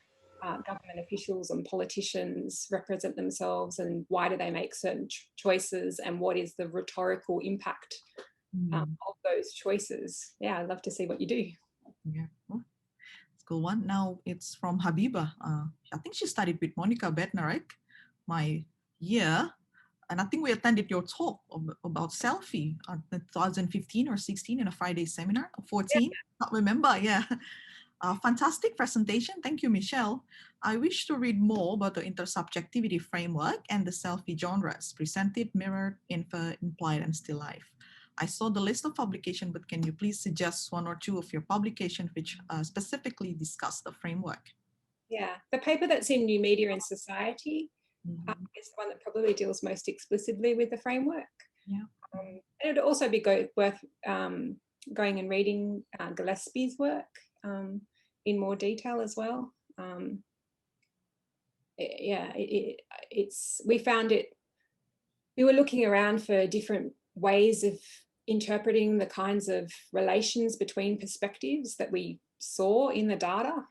government officials and politicians represent themselves, and why do they make certain choices, and what is the rhetorical impact of those choices. Yeah, I'd love to see what you do. Yeah, well, it's a cool one. Now it's from Habiba. I think she studied with Monica Bednarek my year, and I think we attended your talk about selfie in 2015 or 16 in a Friday seminar, 14, not remember, yeah. Fantastic presentation. Thank you, Michele. I wish to read more about the intersubjectivity framework and the selfie genres: presented, mirrored, inferred, implied, and still life. I saw the list of publications, but can you please suggest one or two of your publications which specifically discuss the framework? Yeah, the paper that's in New Media in Society is the one that probably deals most explicitly with the framework. Yeah. And it would also be worth going and reading Gillespie's work in more detail as well. We found it, we were looking around for different ways of interpreting the kinds of relations between perspectives that we saw in the data.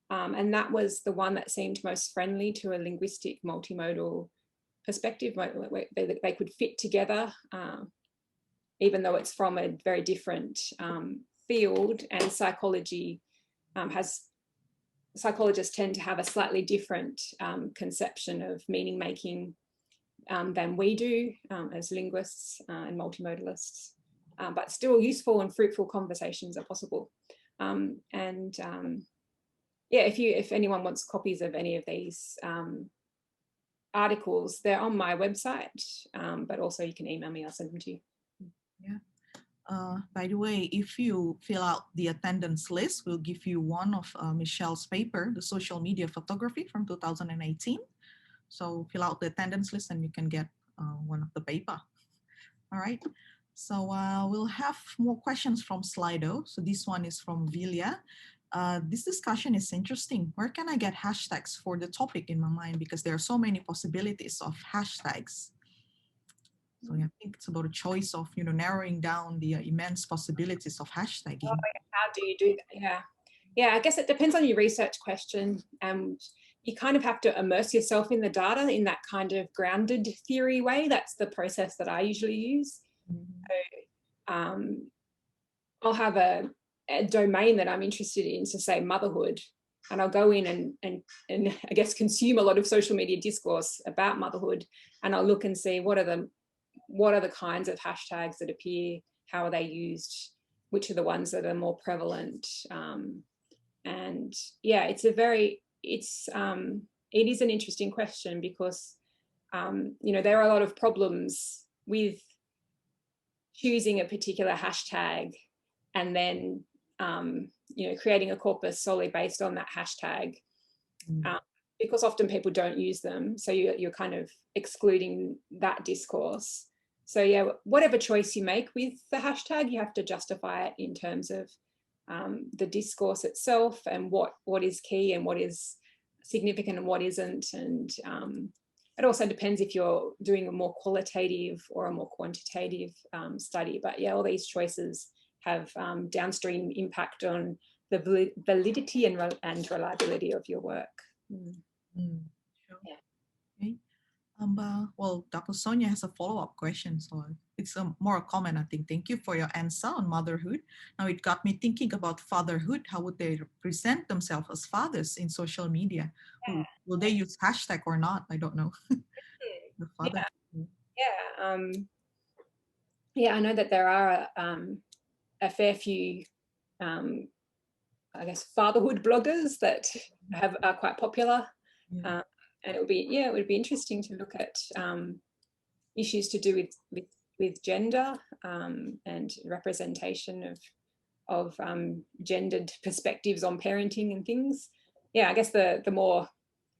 And that was the one that seemed most friendly to a linguistic multimodal perspective. They could fit together, even though it's from a very different field, and psychology psychologists tend to have a slightly different conception of meaning making than we do as linguists and multimodalists, but still useful and fruitful conversations are possible. Yeah, if anyone wants copies of any of these articles, they're on my website, but also you can email me, I'll send them to you. Yeah. By the way, if you fill out the attendance list, we'll give you one of Michele's paper, the social media photography from 2018. So fill out the attendance list and you can get one of the paper. All right. So we'll have more questions from Slido. So this one is from Vilia. This discussion is interesting. Where can I get hashtags for the topic in my mind? Because there are so many possibilities of hashtags. So I think it's about a choice of, narrowing down the immense possibilities of hashtagging. How do you do that? Yeah, I guess it depends on your research question. You kind of have to immerse yourself in the data in that kind of grounded theory way. That's the process that I usually use. So, I'll have a domain that I'm interested in, so say motherhood, and I'll go in and I guess consume a lot of social media discourse about motherhood, and I'll look and see what are the kinds of hashtags that appear, how are they used, which are the ones that are more prevalent. And yeah, it is an interesting question because there are a lot of problems with choosing a particular hashtag and then creating a corpus solely based on that hashtag, because often people don't use them, so you're kind of excluding that discourse. So yeah, whatever choice you make with the hashtag, you have to justify it in terms of the discourse itself and what is key and what is significant and what isn't. And it also depends if you're doing a more qualitative or a more quantitative study. But yeah, all these choices have downstream impact on the validity and reliability of your work. Sure. Yeah. Okay. Well, Dr. Sonia has a follow-up question, so it's more a comment, I think. Thank you for your answer on motherhood. Now it got me thinking about fatherhood. How would they represent themselves as fathers in social media? Will they use hashtag or not? I don't know. The father. Yeah, I know that there are a fair few, I guess, fatherhood bloggers that are quite popular. Yeah. And it would be interesting to look at issues to do with gender and representation of gendered perspectives on parenting and things. Yeah, I guess the more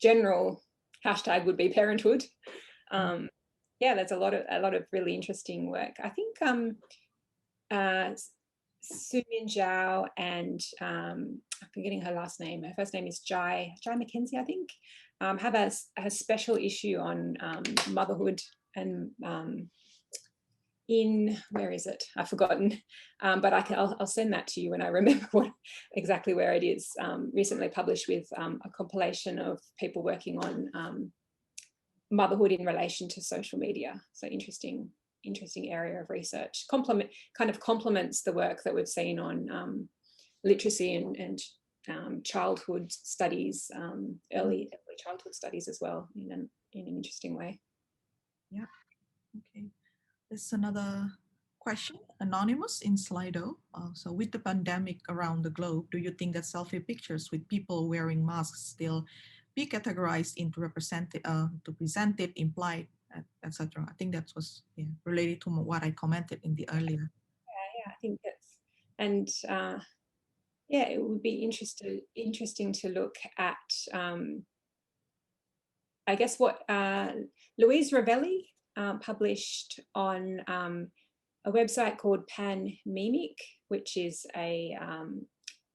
general hashtag would be parenthood. Yeah, there's a lot of really interesting work. I think Sumin Zhao and I'm forgetting her last name. Her first name is Jai McKenzie, I think. Have a special issue on motherhood and in, where is it? I've forgotten, but I'll send that to you when I remember exactly where it is. Recently published with a compilation of people working on motherhood in relation to social media. So interesting area of research. Complements the work that we've seen on literacy and childhood studies, early childhood studies as well, in an interesting way. Yeah. Okay. There's another question, anonymous in Slido. So with the pandemic around the globe, do you think that selfie pictures with people wearing masks still be categorized into representative, implied, etc.? I think that was related to what I commented in the earlier. Yeah, I think that's, and it would be interesting to look at, I guess, what Louise Ravelli published on a website called Panmemic, which is a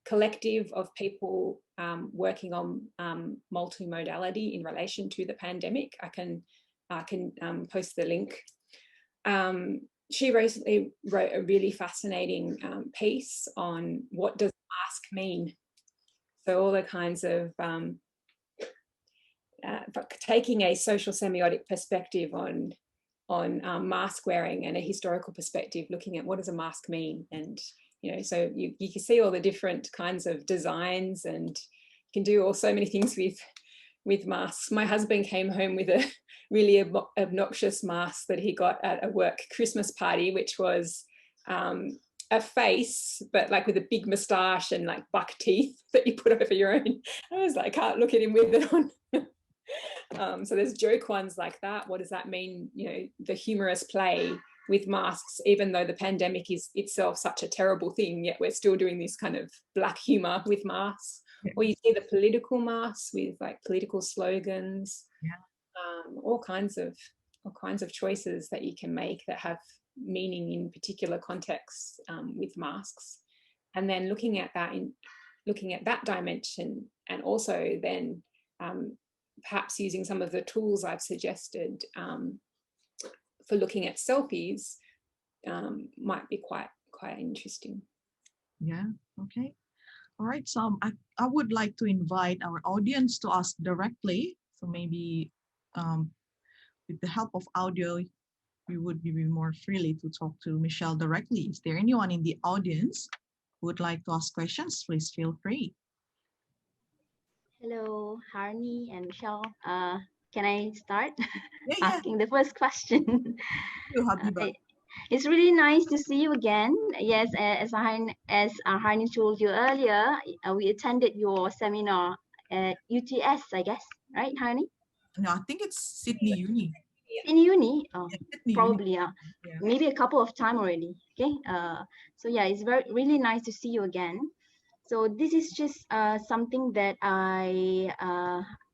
collective of people working on multimodality in relation to the pandemic. I can post the link. She recently wrote a really fascinating piece on what does mask mean. So all the kinds of taking a social semiotic perspective on mask wearing and a historical perspective, looking at what does a mask mean. And so you can see all the different kinds of designs, and you can do so many things with masks. My husband came home with a really obnoxious mask that he got at a work Christmas party, which was a face, but like with a big moustache and like buck teeth that you put over your own. I was like, I can't look at him with it on. So there's joke ones like that. What does that mean? The humorous play with masks, even though the pandemic is itself such a terrible thing, yet we're still doing this kind of black humor with masks. Yeah. Or you see the political masks with like political slogans. Yeah. All kinds of choices that you can make that have meaning in particular contexts with masks, and then looking at that dimension, and also then perhaps using some of the tools I've suggested for looking at selfies might be quite interesting. Yeah, okay. All right, so I would like to invite our audience to ask directly. So maybe with the help of audio, we would be more freely to talk to Michele directly. Is there anyone in the audience who would like to ask questions? Please feel free. Hello, Harni and Michele. Can I start Yeah, asking the first question? you, Habiba. It's really nice to see you again. Yes, as Harni told you earlier, we attended your seminar at UTS, I guess, right, Harni? No, I think it's Sydney Uni. In uni, Yeah, Sydney Uni. probably, Yeah. maybe a couple of times already. Okay, so yeah, it's really nice to see you again. So this is just something that I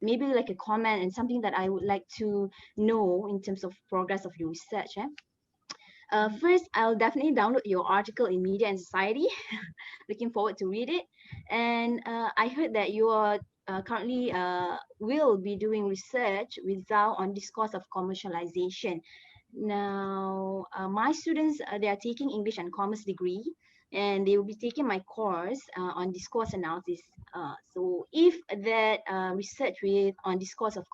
maybe like a comment and something that I would like to know in terms of progress of your research. First, I'll definitely download your article in Media and Society. Looking forward to read it. And I heard that you are currently will be doing research with Zhao on discourse of commercialization. Now, my students, they are taking English and Commerce degree, and they will be taking my course on discourse analysis. So if that research on discourse of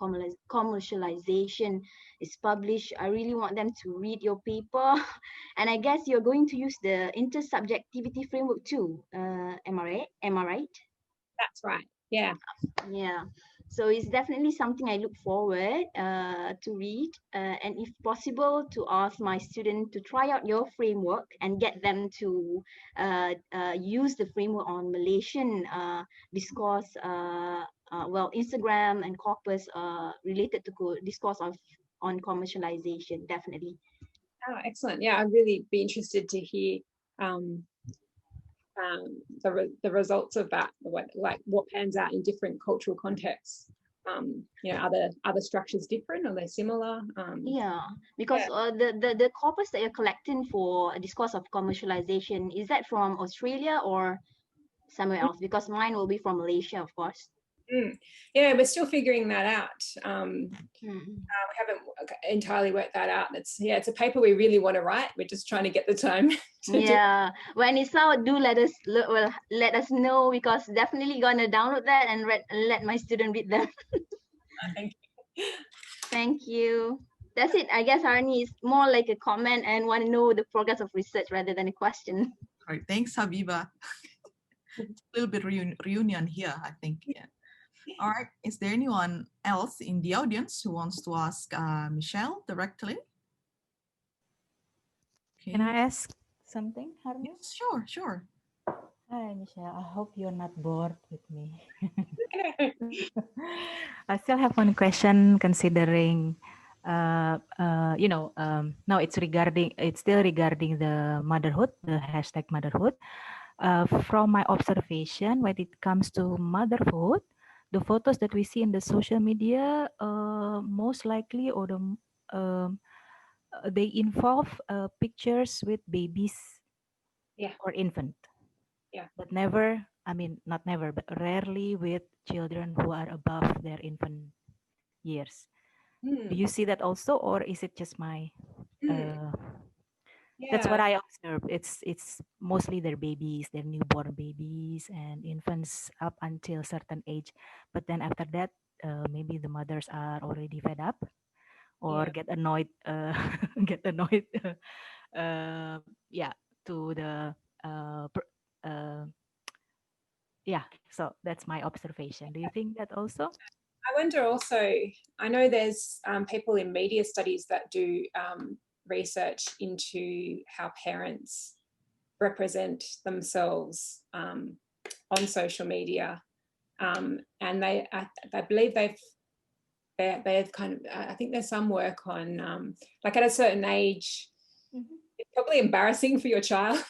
commercialization is published, I really want them to read your paper. And I guess you're going to use the intersubjectivity framework too. Am I right? Am I right? That's right. Yeah. Yeah. So it's definitely something I look forward to read, and if possible, to ask my student to try out your framework and get them to use the framework on Malaysian discourse, well, Instagram and corpus related to discourse on commercialization, definitely. Oh, excellent. Yeah, I'd really be interested to hear the results of that, what pans out in different cultural contexts. Are the other structures different? Are they similar? Yeah, because the corpus that you're collecting for a discourse of commercialization, is that from Australia or somewhere else? Because mine will be from Malaysia, of course. Yeah, we're still figuring that out. We haven't entirely worked that out. It's a paper we really want to write. We're just trying to get the time to do. When it's out, do let us know, because definitely gonna download that and let my student read them. Thank you. Thank you. That's it. I guess Harni is more like a comment and want to know the progress of research rather than a question. All right, thanks, Habiba. It's a little bit reunion here, I think. Yeah. All right, is there anyone else in the audience who wants to ask Michele directly? Okay. Can I ask something, Harni? Yes, sure. Hi, Michele. I hope you're not bored with me. I still have one question considering, now it's still regarding the motherhood, the hashtag motherhood. From my observation, when it comes to motherhood, the photos that we see in the social media, most likely, or they involve pictures with babies or infant. Yeah. But not never, but rarely with children who are above their infant years. Do you see that also, or is it just my? That's what I observe. It's mostly their babies, their newborn babies and infants up until certain age. But then after that, maybe the mothers are already fed up, or get annoyed. Get annoyed. To the. So that's my observation. Do you think that also? I wonder also, I know there's people in media studies that do research into how parents represent themselves on social media, and I believe they've kind of, I think there's some work on like at a certain age, it's probably embarrassing for your child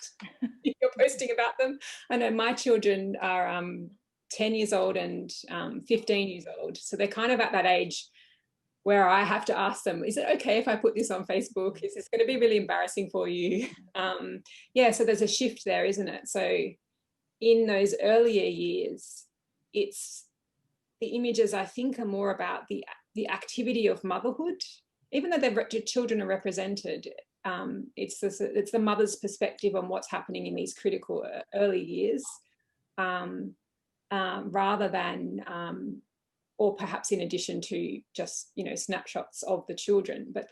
if you're posting about them. I know my children are 10 years old and 15 years old, so they're kind of at that age where I have to ask them, is it okay if I put this on Facebook? Is this going to be really embarrassing for you? So there's a shift there, isn't it? So in those earlier years, it's the images, I think, are more about the activity of motherhood even though children are represented, it's the mother's perspective on what's happening in these critical early years, rather than, or perhaps in addition to just, you know, snapshots of the children. But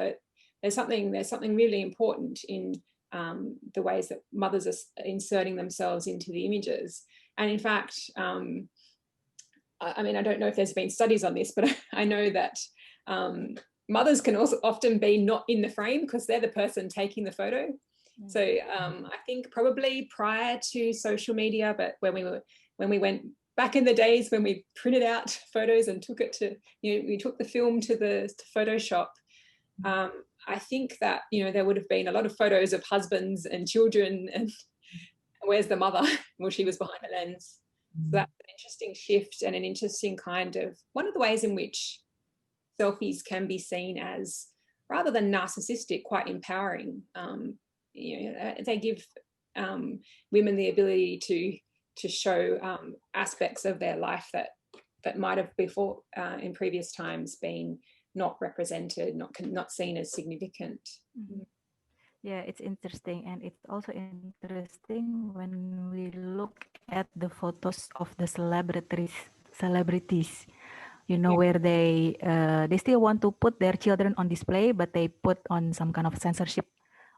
there's something really important in the ways that mothers are inserting themselves into the images. And in fact, I mean, I don't know if there's been studies on this, but I know that mothers can also often be not in the frame because they're the person taking the photo. So I think probably prior to social media, but when we went back in the days when we printed out photos and took it to, you know, we took the film to Photoshop, I think that, you know, there would have been a lot of photos of husbands and children, and where's the mother? Well, she was behind the lens. So that's an interesting shift and an interesting kind of, one of the ways in which selfies can be seen as, rather than narcissistic, quite empowering. You know, they give women the ability to show aspects of their life that might have before in previous times been not represented, not seen as significant. Yeah, it's interesting, and it's also interesting when we look at the photos of the celebrities, you know, where they still want to put their children on display, but they put on some kind of censorship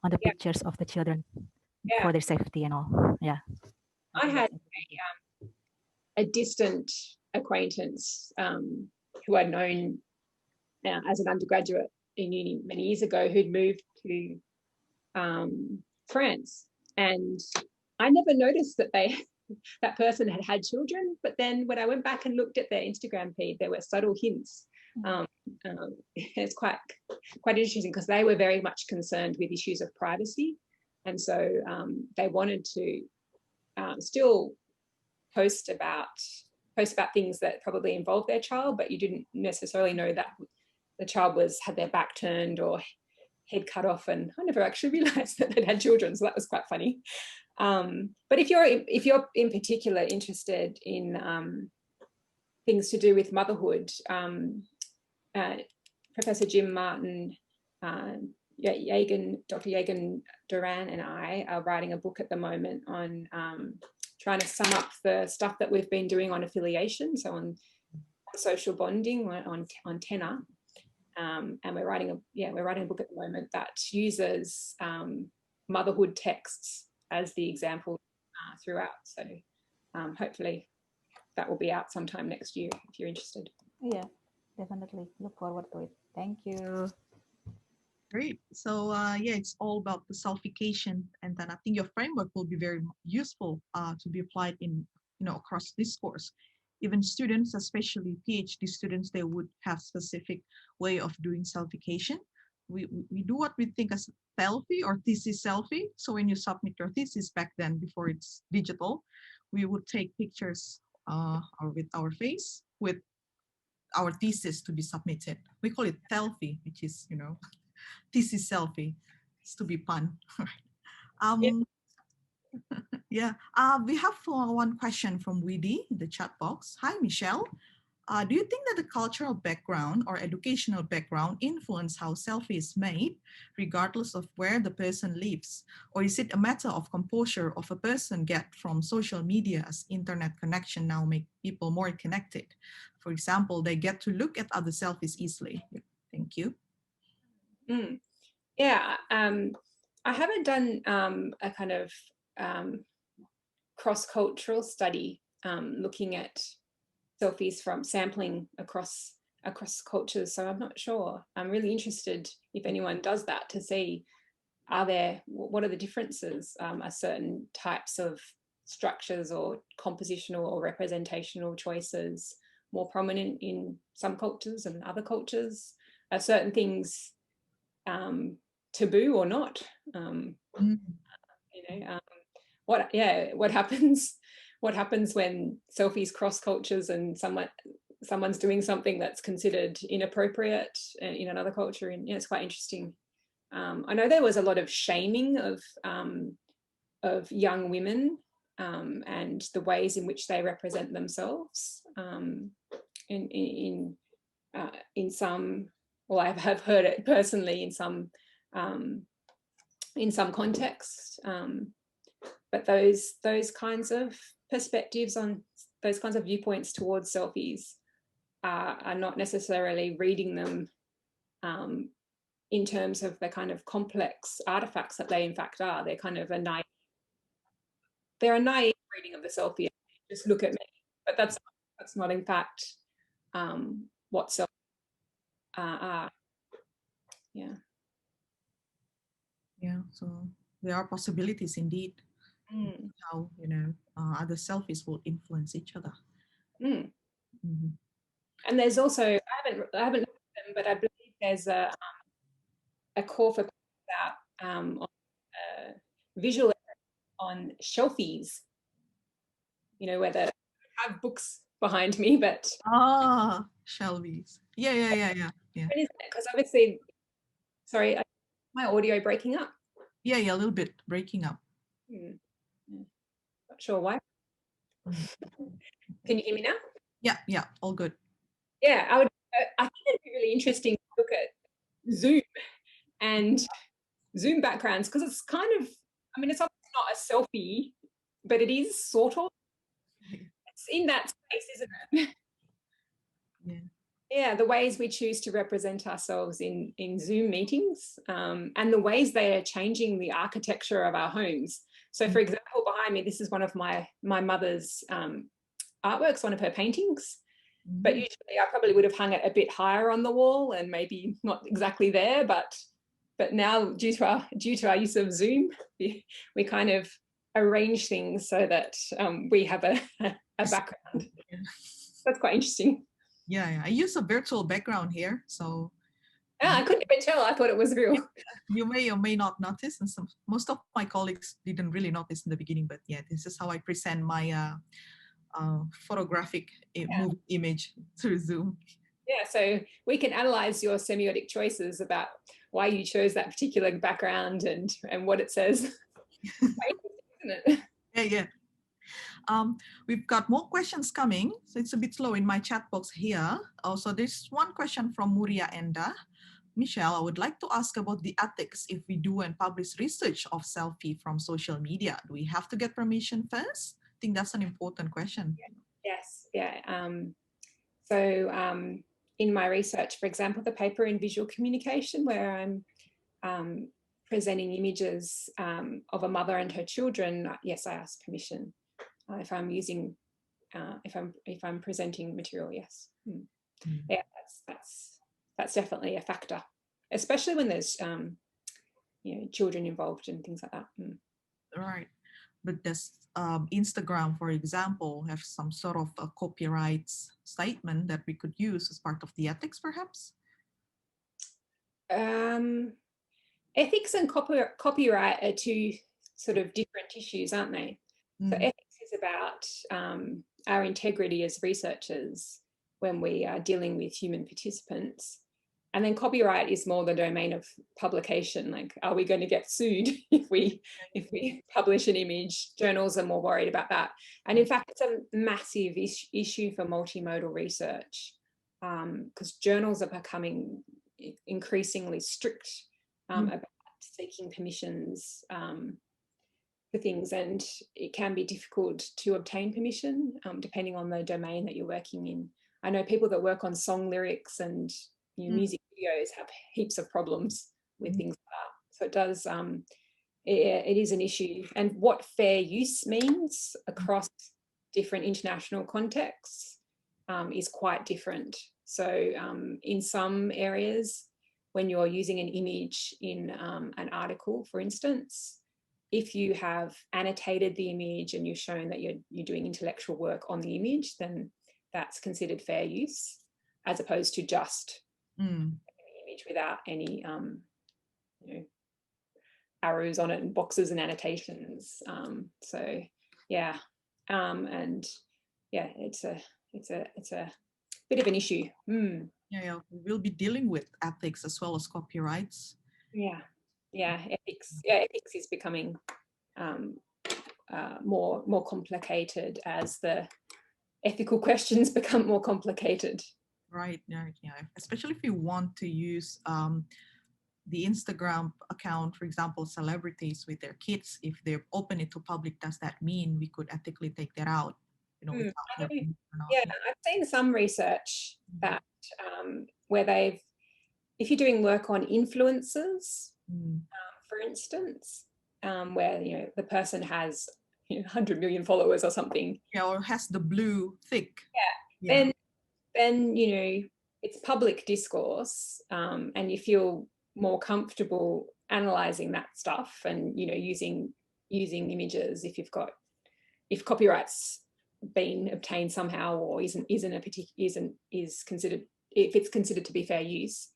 on the pictures of the children for their safety and all. Yeah, I had a distant acquaintance who I'd known as an undergraduate in uni many years ago, who'd moved to France, and I never noticed that that person had children. But then when I went back and looked at their Instagram feed, there were subtle hints. It's quite interesting because they were very much concerned with issues of privacy, and so they wanted to still post about things that probably involved their child, but you didn't necessarily know that the child had their back turned or head cut off, and I never actually realized that they'd had children, so that was quite funny. But if you're in particular interested in things to do with motherhood, Professor Jim Martin, Dr. Yagan Duran and I are writing a book at the moment on trying to sum up the stuff that we've been doing on affiliation, so on social bonding, on tenor. And we're writing a book at the moment that uses motherhood texts as the example throughout. So hopefully that will be out sometime next year if you're interested. Yeah, definitely look forward to it. Thank you. Great. So yeah, it's all about the selfification, and then I think your framework will be very useful to be applied in, you know, across this course. Even students, especially PhD students, they would have specific way of doing selfification. We do what we think as selfie or thesis selfie. So when you submit your thesis back then, before it's digital, we would take pictures with our face with our thesis to be submitted. We call it selfie, which is, you know, thesis selfie. It's to be fun. Yeah, we have one question from Widi in the chat box. Hi, Michele. Do you think that the cultural background or educational background influence how selfie is made, regardless of where the person lives? Or is it a matter of composure of a person get from social media, as internet connection now make people more connected? For example, they get to look at other selfies easily. Thank you. Yeah, I haven't done a kind of cross-cultural study looking at selfies from sampling across cultures, so I'm not sure. I'm really interested if anyone does that to see what are the differences. Are certain types of structures or compositional or representational choices more prominent in some cultures and other cultures? Are certain things taboo or not? You know, what happens when selfies cross cultures and someone's doing something that's considered inappropriate in another culture? And it's quite interesting. I know there was a lot of shaming of young women and the ways in which they represent themselves in some or I have heard it personally in some context. But those kinds of perspectives on those kinds of viewpoints towards selfies are not necessarily reading them in terms of the kind of complex artifacts that they in fact are. They're kind of a naive reading of the selfie. Just look at me, but that's not in fact what selfies are. Yeah. Yeah. So there are possibilities indeed. How other selfies will influence each other. Mm-hmm. And there's also I haven't looked at them, but I believe there's a call for about visual on shelfies. Where I have books behind me, but shelfies. Yeah. Because obviously, sorry, my audio breaking up. Yeah, a little bit breaking up. Not sure why. Can you hear me now? Yeah, all good. Yeah, I think it'd be really interesting to look at Zoom and Zoom backgrounds, because it's kind of, it's obviously not a selfie, but it is sort of. It's in that space, isn't it? Yeah. Yeah, the ways we choose to represent ourselves in Zoom meetings, and the ways they are changing the architecture of our homes. So, for example, behind me, this is one of my mother's artworks, one of her paintings. But usually I probably would have hung it a bit higher on the wall and maybe not exactly there. But now, due to our use of Zoom, we kind of arrange things so that we have a background. Yeah. That's quite interesting. Yeah, I use a virtual background here, so I couldn't even tell. I thought it was real. You may or may not notice, and most of my colleagues didn't really notice in the beginning. But yeah, this is how I present my photographic image through Zoom. Yeah, so we can analyze your semiotic choices about why you chose that particular background and what it says. Isn't it? Yeah. We've got more questions coming, so it's a bit slow in my chat box here. Also, there's one question from Muria Enda. Michele, I would like to ask about the ethics if we do and publish research of selfie from social media. Do we have to get permission first? I think that's an important question. Yes, yeah. So in my research, for example, the paper in visual communication, where I'm presenting images of a mother and her children, yes, I ask permission if I'm using, if I'm presenting material. Yes, yeah, that's definitely a factor, especially when there's children involved and things like that. Right, but does Instagram, for example, have some sort of a copyright statement that we could use as part of the ethics, perhaps? Ethics and copyright are two sort of different issues, aren't they? So ethics is about our integrity as researchers when we are dealing with human participants. And then copyright is more the domain of publication. Like, are we going to get sued if we publish an image? Journals are more worried about that. And in fact, it's a massive issue for multimodal research, because journals are becoming increasingly strict about seeking permissions for things, and it can be difficult to obtain permission depending on the domain that you're working in. I know people that work on song lyrics and music videos have heaps of problems with things like that. So it does, it is an issue. And what fair use means across different international contexts is quite different. So in some areas, when you're using an image in an article, for instance, if you have annotated the image and you've shown that you're doing intellectual work on the image, then that's considered fair use, as opposed to just an image without any arrows on it and boxes and annotations. So yeah, and yeah, it's a bit of an issue. Yeah, we'll be dealing with ethics as well as copyrights. Ethics is becoming more complicated as the ethical questions become more complicated. Right. Yeah. Especially if you want to use the Instagram account, for example, celebrities with their kids, if they open it to public, does that mean we could ethically take that out, without their permission or not? Yeah, I've seen some research that where they've, if you're doing work on influencers, for instance, where the person has 100 million followers or something, Yeah, or has the blue thick. then it's public discourse, and you feel more comfortable analyzing that stuff and using images if copyright's been obtained somehow or is considered, if it's considered to be fair use,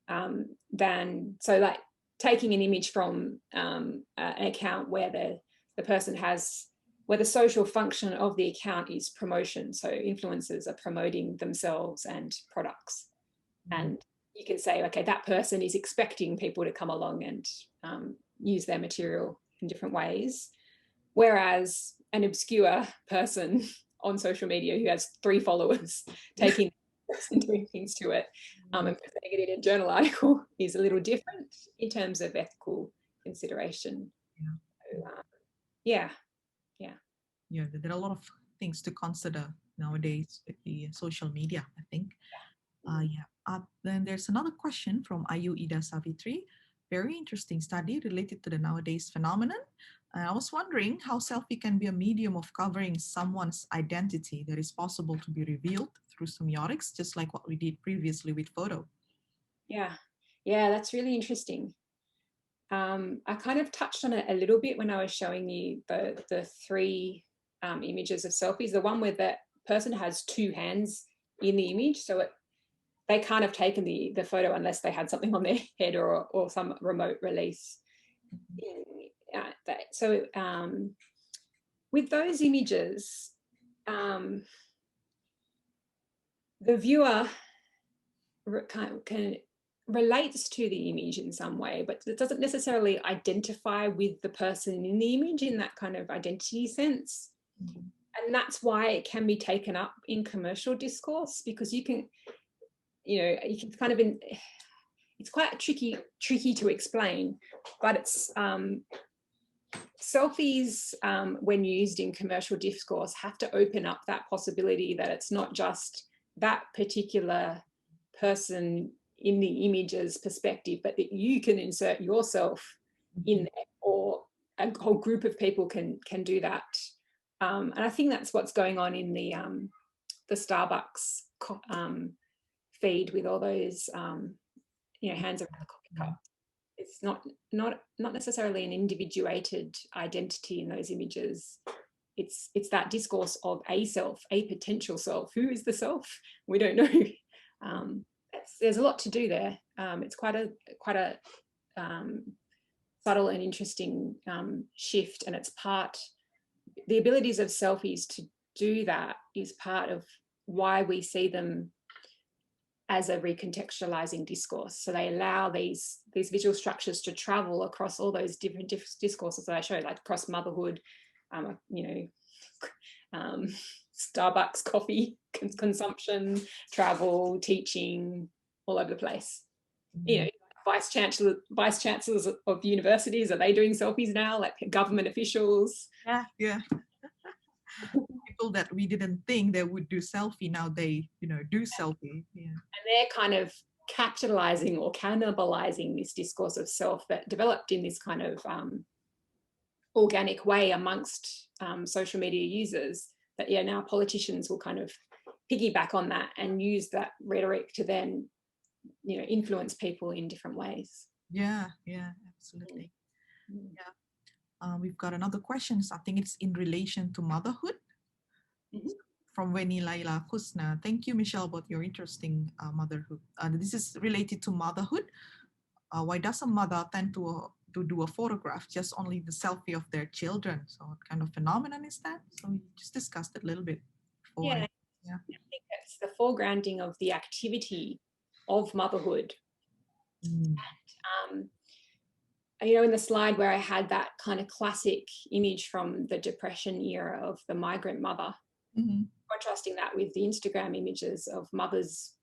then so like taking an image from an account where the person has, where the social function of the account is promotion. So influencers are promoting themselves and products. And you can say, okay, that person is expecting people to come along and use their material in different ways. Whereas an obscure person on social media who has 3 followers taking and doing things to it and presenting it in a journal article is a little different in terms of ethical consideration. There are a lot of things to consider nowadays with the social media, I think. Then there's another question from Ayu Ida Savitri. Very interesting study related to the nowadays phenomenon. I was wondering how selfie can be a medium of covering someone's identity that is possible to be revealed through semiotics, just like what we did previously with photo. Yeah, that's really interesting. I kind of touched on it a little bit when I was showing you the 3 images of selfies. The one where the person has 2 hands in the image, so they can't have taken the photo unless they had something on their head or some remote release. So with those images, the viewer can relates to the image in some way, but it doesn't necessarily identify with the person in the image in that kind of identity sense. And that's why it can be taken up in commercial discourse, because you can kind of it's quite tricky to explain, but it's selfies when used in commercial discourse have to open up that possibility that it's not just that particular person in the image's perspective, but that you can insert yourself in there, or a whole group of people can do that. And I think that's what's going on in the Starbucks feed with all those hands around the coffee cup. It's not necessarily an individuated identity in those images. It's that discourse of a self, a potential self. Who is the self? We don't know. There's a lot to do there. It's quite a subtle and interesting shift, and it's the abilities of selfies to do that is part of why we see them as a recontextualizing discourse. So they allow these visual structures to travel across all those different discourses that I showed, like across motherhood, Starbucks coffee consumption, travel, teaching, all over the place. Vice chancellors of universities, are they doing selfies now? Like government officials? Yeah. People that we didn't think they would do selfie, now they do selfie. And they're kind of capitalizing or cannibalizing this discourse of self that developed in this kind of organic way amongst social media users, that now politicians will kind of piggyback on that and use that rhetoric to then influence people in different ways. Yeah, absolutely. We've got another question. I think it's in relation to motherhood. From Weni Laila Kusna. Thank you, Michele, about your interesting motherhood. This is related to motherhood. Why does a mother tend to do a photograph, just only the selfie of their children? So what kind of phenomenon is that? So we just discussed it a little bit before. I think that's the foregrounding of the activity of motherhood. And, in the slide where I had that kind of classic image from the Depression era of the migrant mother, contrasting that with the Instagram images of mothers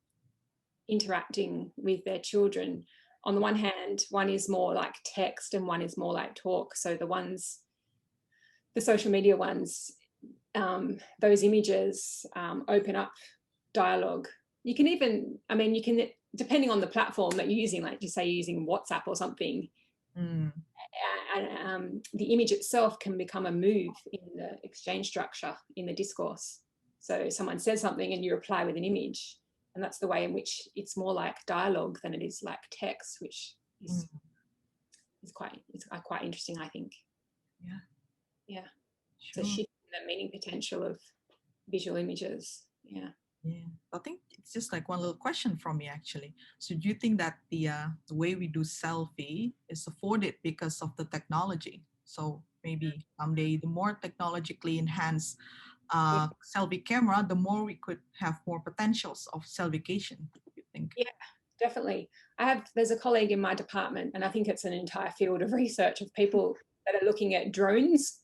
interacting with their children. On the one hand, one is more like text and one is more like talk. So the social media ones, those images open up dialogue. You can even, I mean, you can, depending on the platform that you're using, like you say, using WhatsApp or something, the image itself can become a move in the exchange structure, in the discourse. So someone says something and you reply with an image, and that's the way in which it's more like dialogue than it is like text, which is quite interesting, I think. Yeah. Sure. So shifting the meaning potential of visual images. Yeah. I think it's just like one little question from me, actually. So do you think that the way we do selfie is afforded because of the technology? So maybe someday the more technologically enhanced selfie camera, the more we could have more potentials of selfication, you think? Yeah, definitely. There's a colleague in my department, and I think it's an entire field of research of people that are looking at drones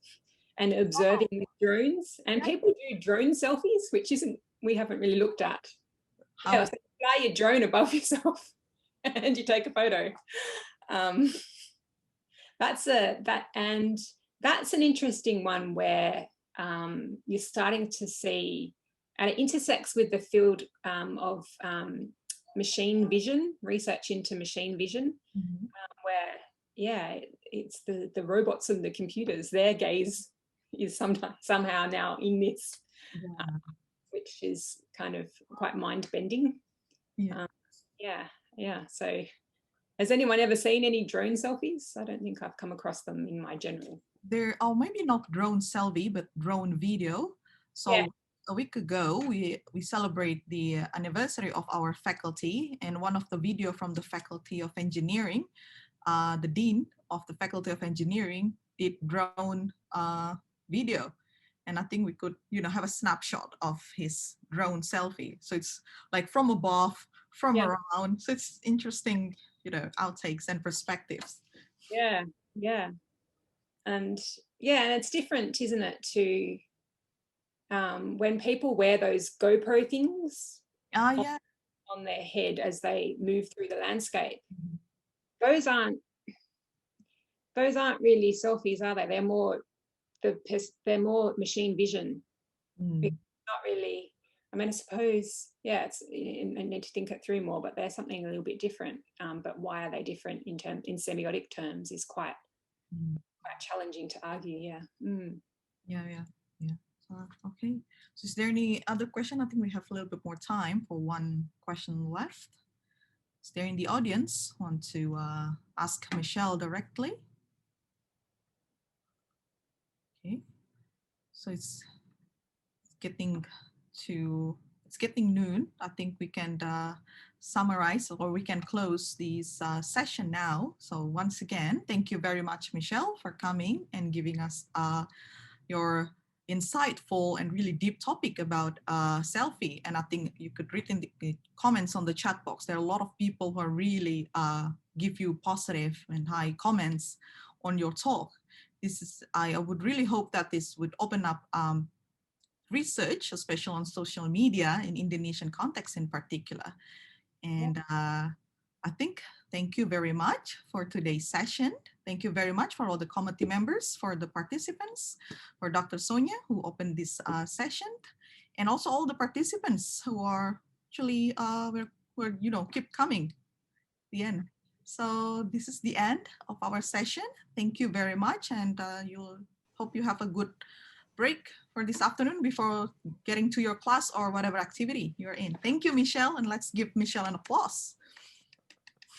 and observing the drones. And people do drone selfies, which we haven't really looked at. Yeah, so you fly your drone above yourself and you take a photo. That's an interesting one where you're starting to see, and it intersects with the field of machine vision, research into machine vision, where, yeah, it's the robots and the computers, their gaze is somehow now in this, which is kind of quite mind-bending. So has anyone ever seen any drone selfies? I don't think I've come across them in my general. There are maybe not drone selfie, but drone video. So a week ago, we celebrate the anniversary of our faculty, and one of the video from the Faculty of Engineering, the Dean of the Faculty of Engineering did drone video. And I think we could, have a snapshot of his drone selfie. So it's like from above, from around. So it's interesting, outtakes and perspectives. Yeah. And it's different, isn't it, to when people wear those GoPro things on their head as they move through the landscape. Those aren't really selfies, are they? They're more machine vision. It's not really. I mean, I suppose, I need to think it through more, but there's something a little bit different. But why are they different in semiotic terms is quite challenging to argue. Yeah. Okay. So is there any other question? I think we have a little bit more time for one question left. Is there in the audience want to ask Michele directly? Okay. So it's getting noon. I think we can summarize, or we can close this session now. So once again, thank you very much, Michele, for coming and giving us your insightful and really deep topic about selfie. And I think you could read in the comments on the chat box. There are a lot of people who are really give you positive and high comments on your talk. I would really hope that this would open up research, especially on social media in Indonesian context in particular. And I think, thank you very much for today's session. Thank you very much for all the committee members, for the participants, for Dr. Sonia, who opened this session, and also all the participants who are actually, keep coming at the end. So this is the end of our session. Thank you very much, and hope you have a good break for this afternoon before getting to your class or whatever activity you're in. Thank you, Michele, and let's give Michele an applause.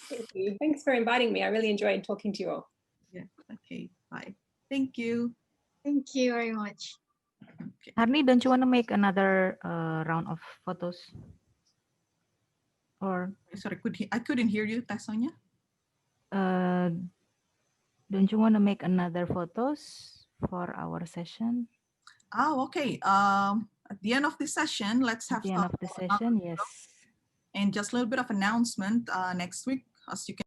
Thank you. Thanks for inviting me. I really enjoyed talking to you all. Yeah, okay, bye. Thank you. Thank you very much. Okay. Harni, don't you want to make another round of photos? Or sorry, I couldn't hear you, Sonia. Don't you want to make another photos for our session? Oh, okay. At the end of the session, let's have at the end of the session, yes. And just a little bit of announcement next week, as you can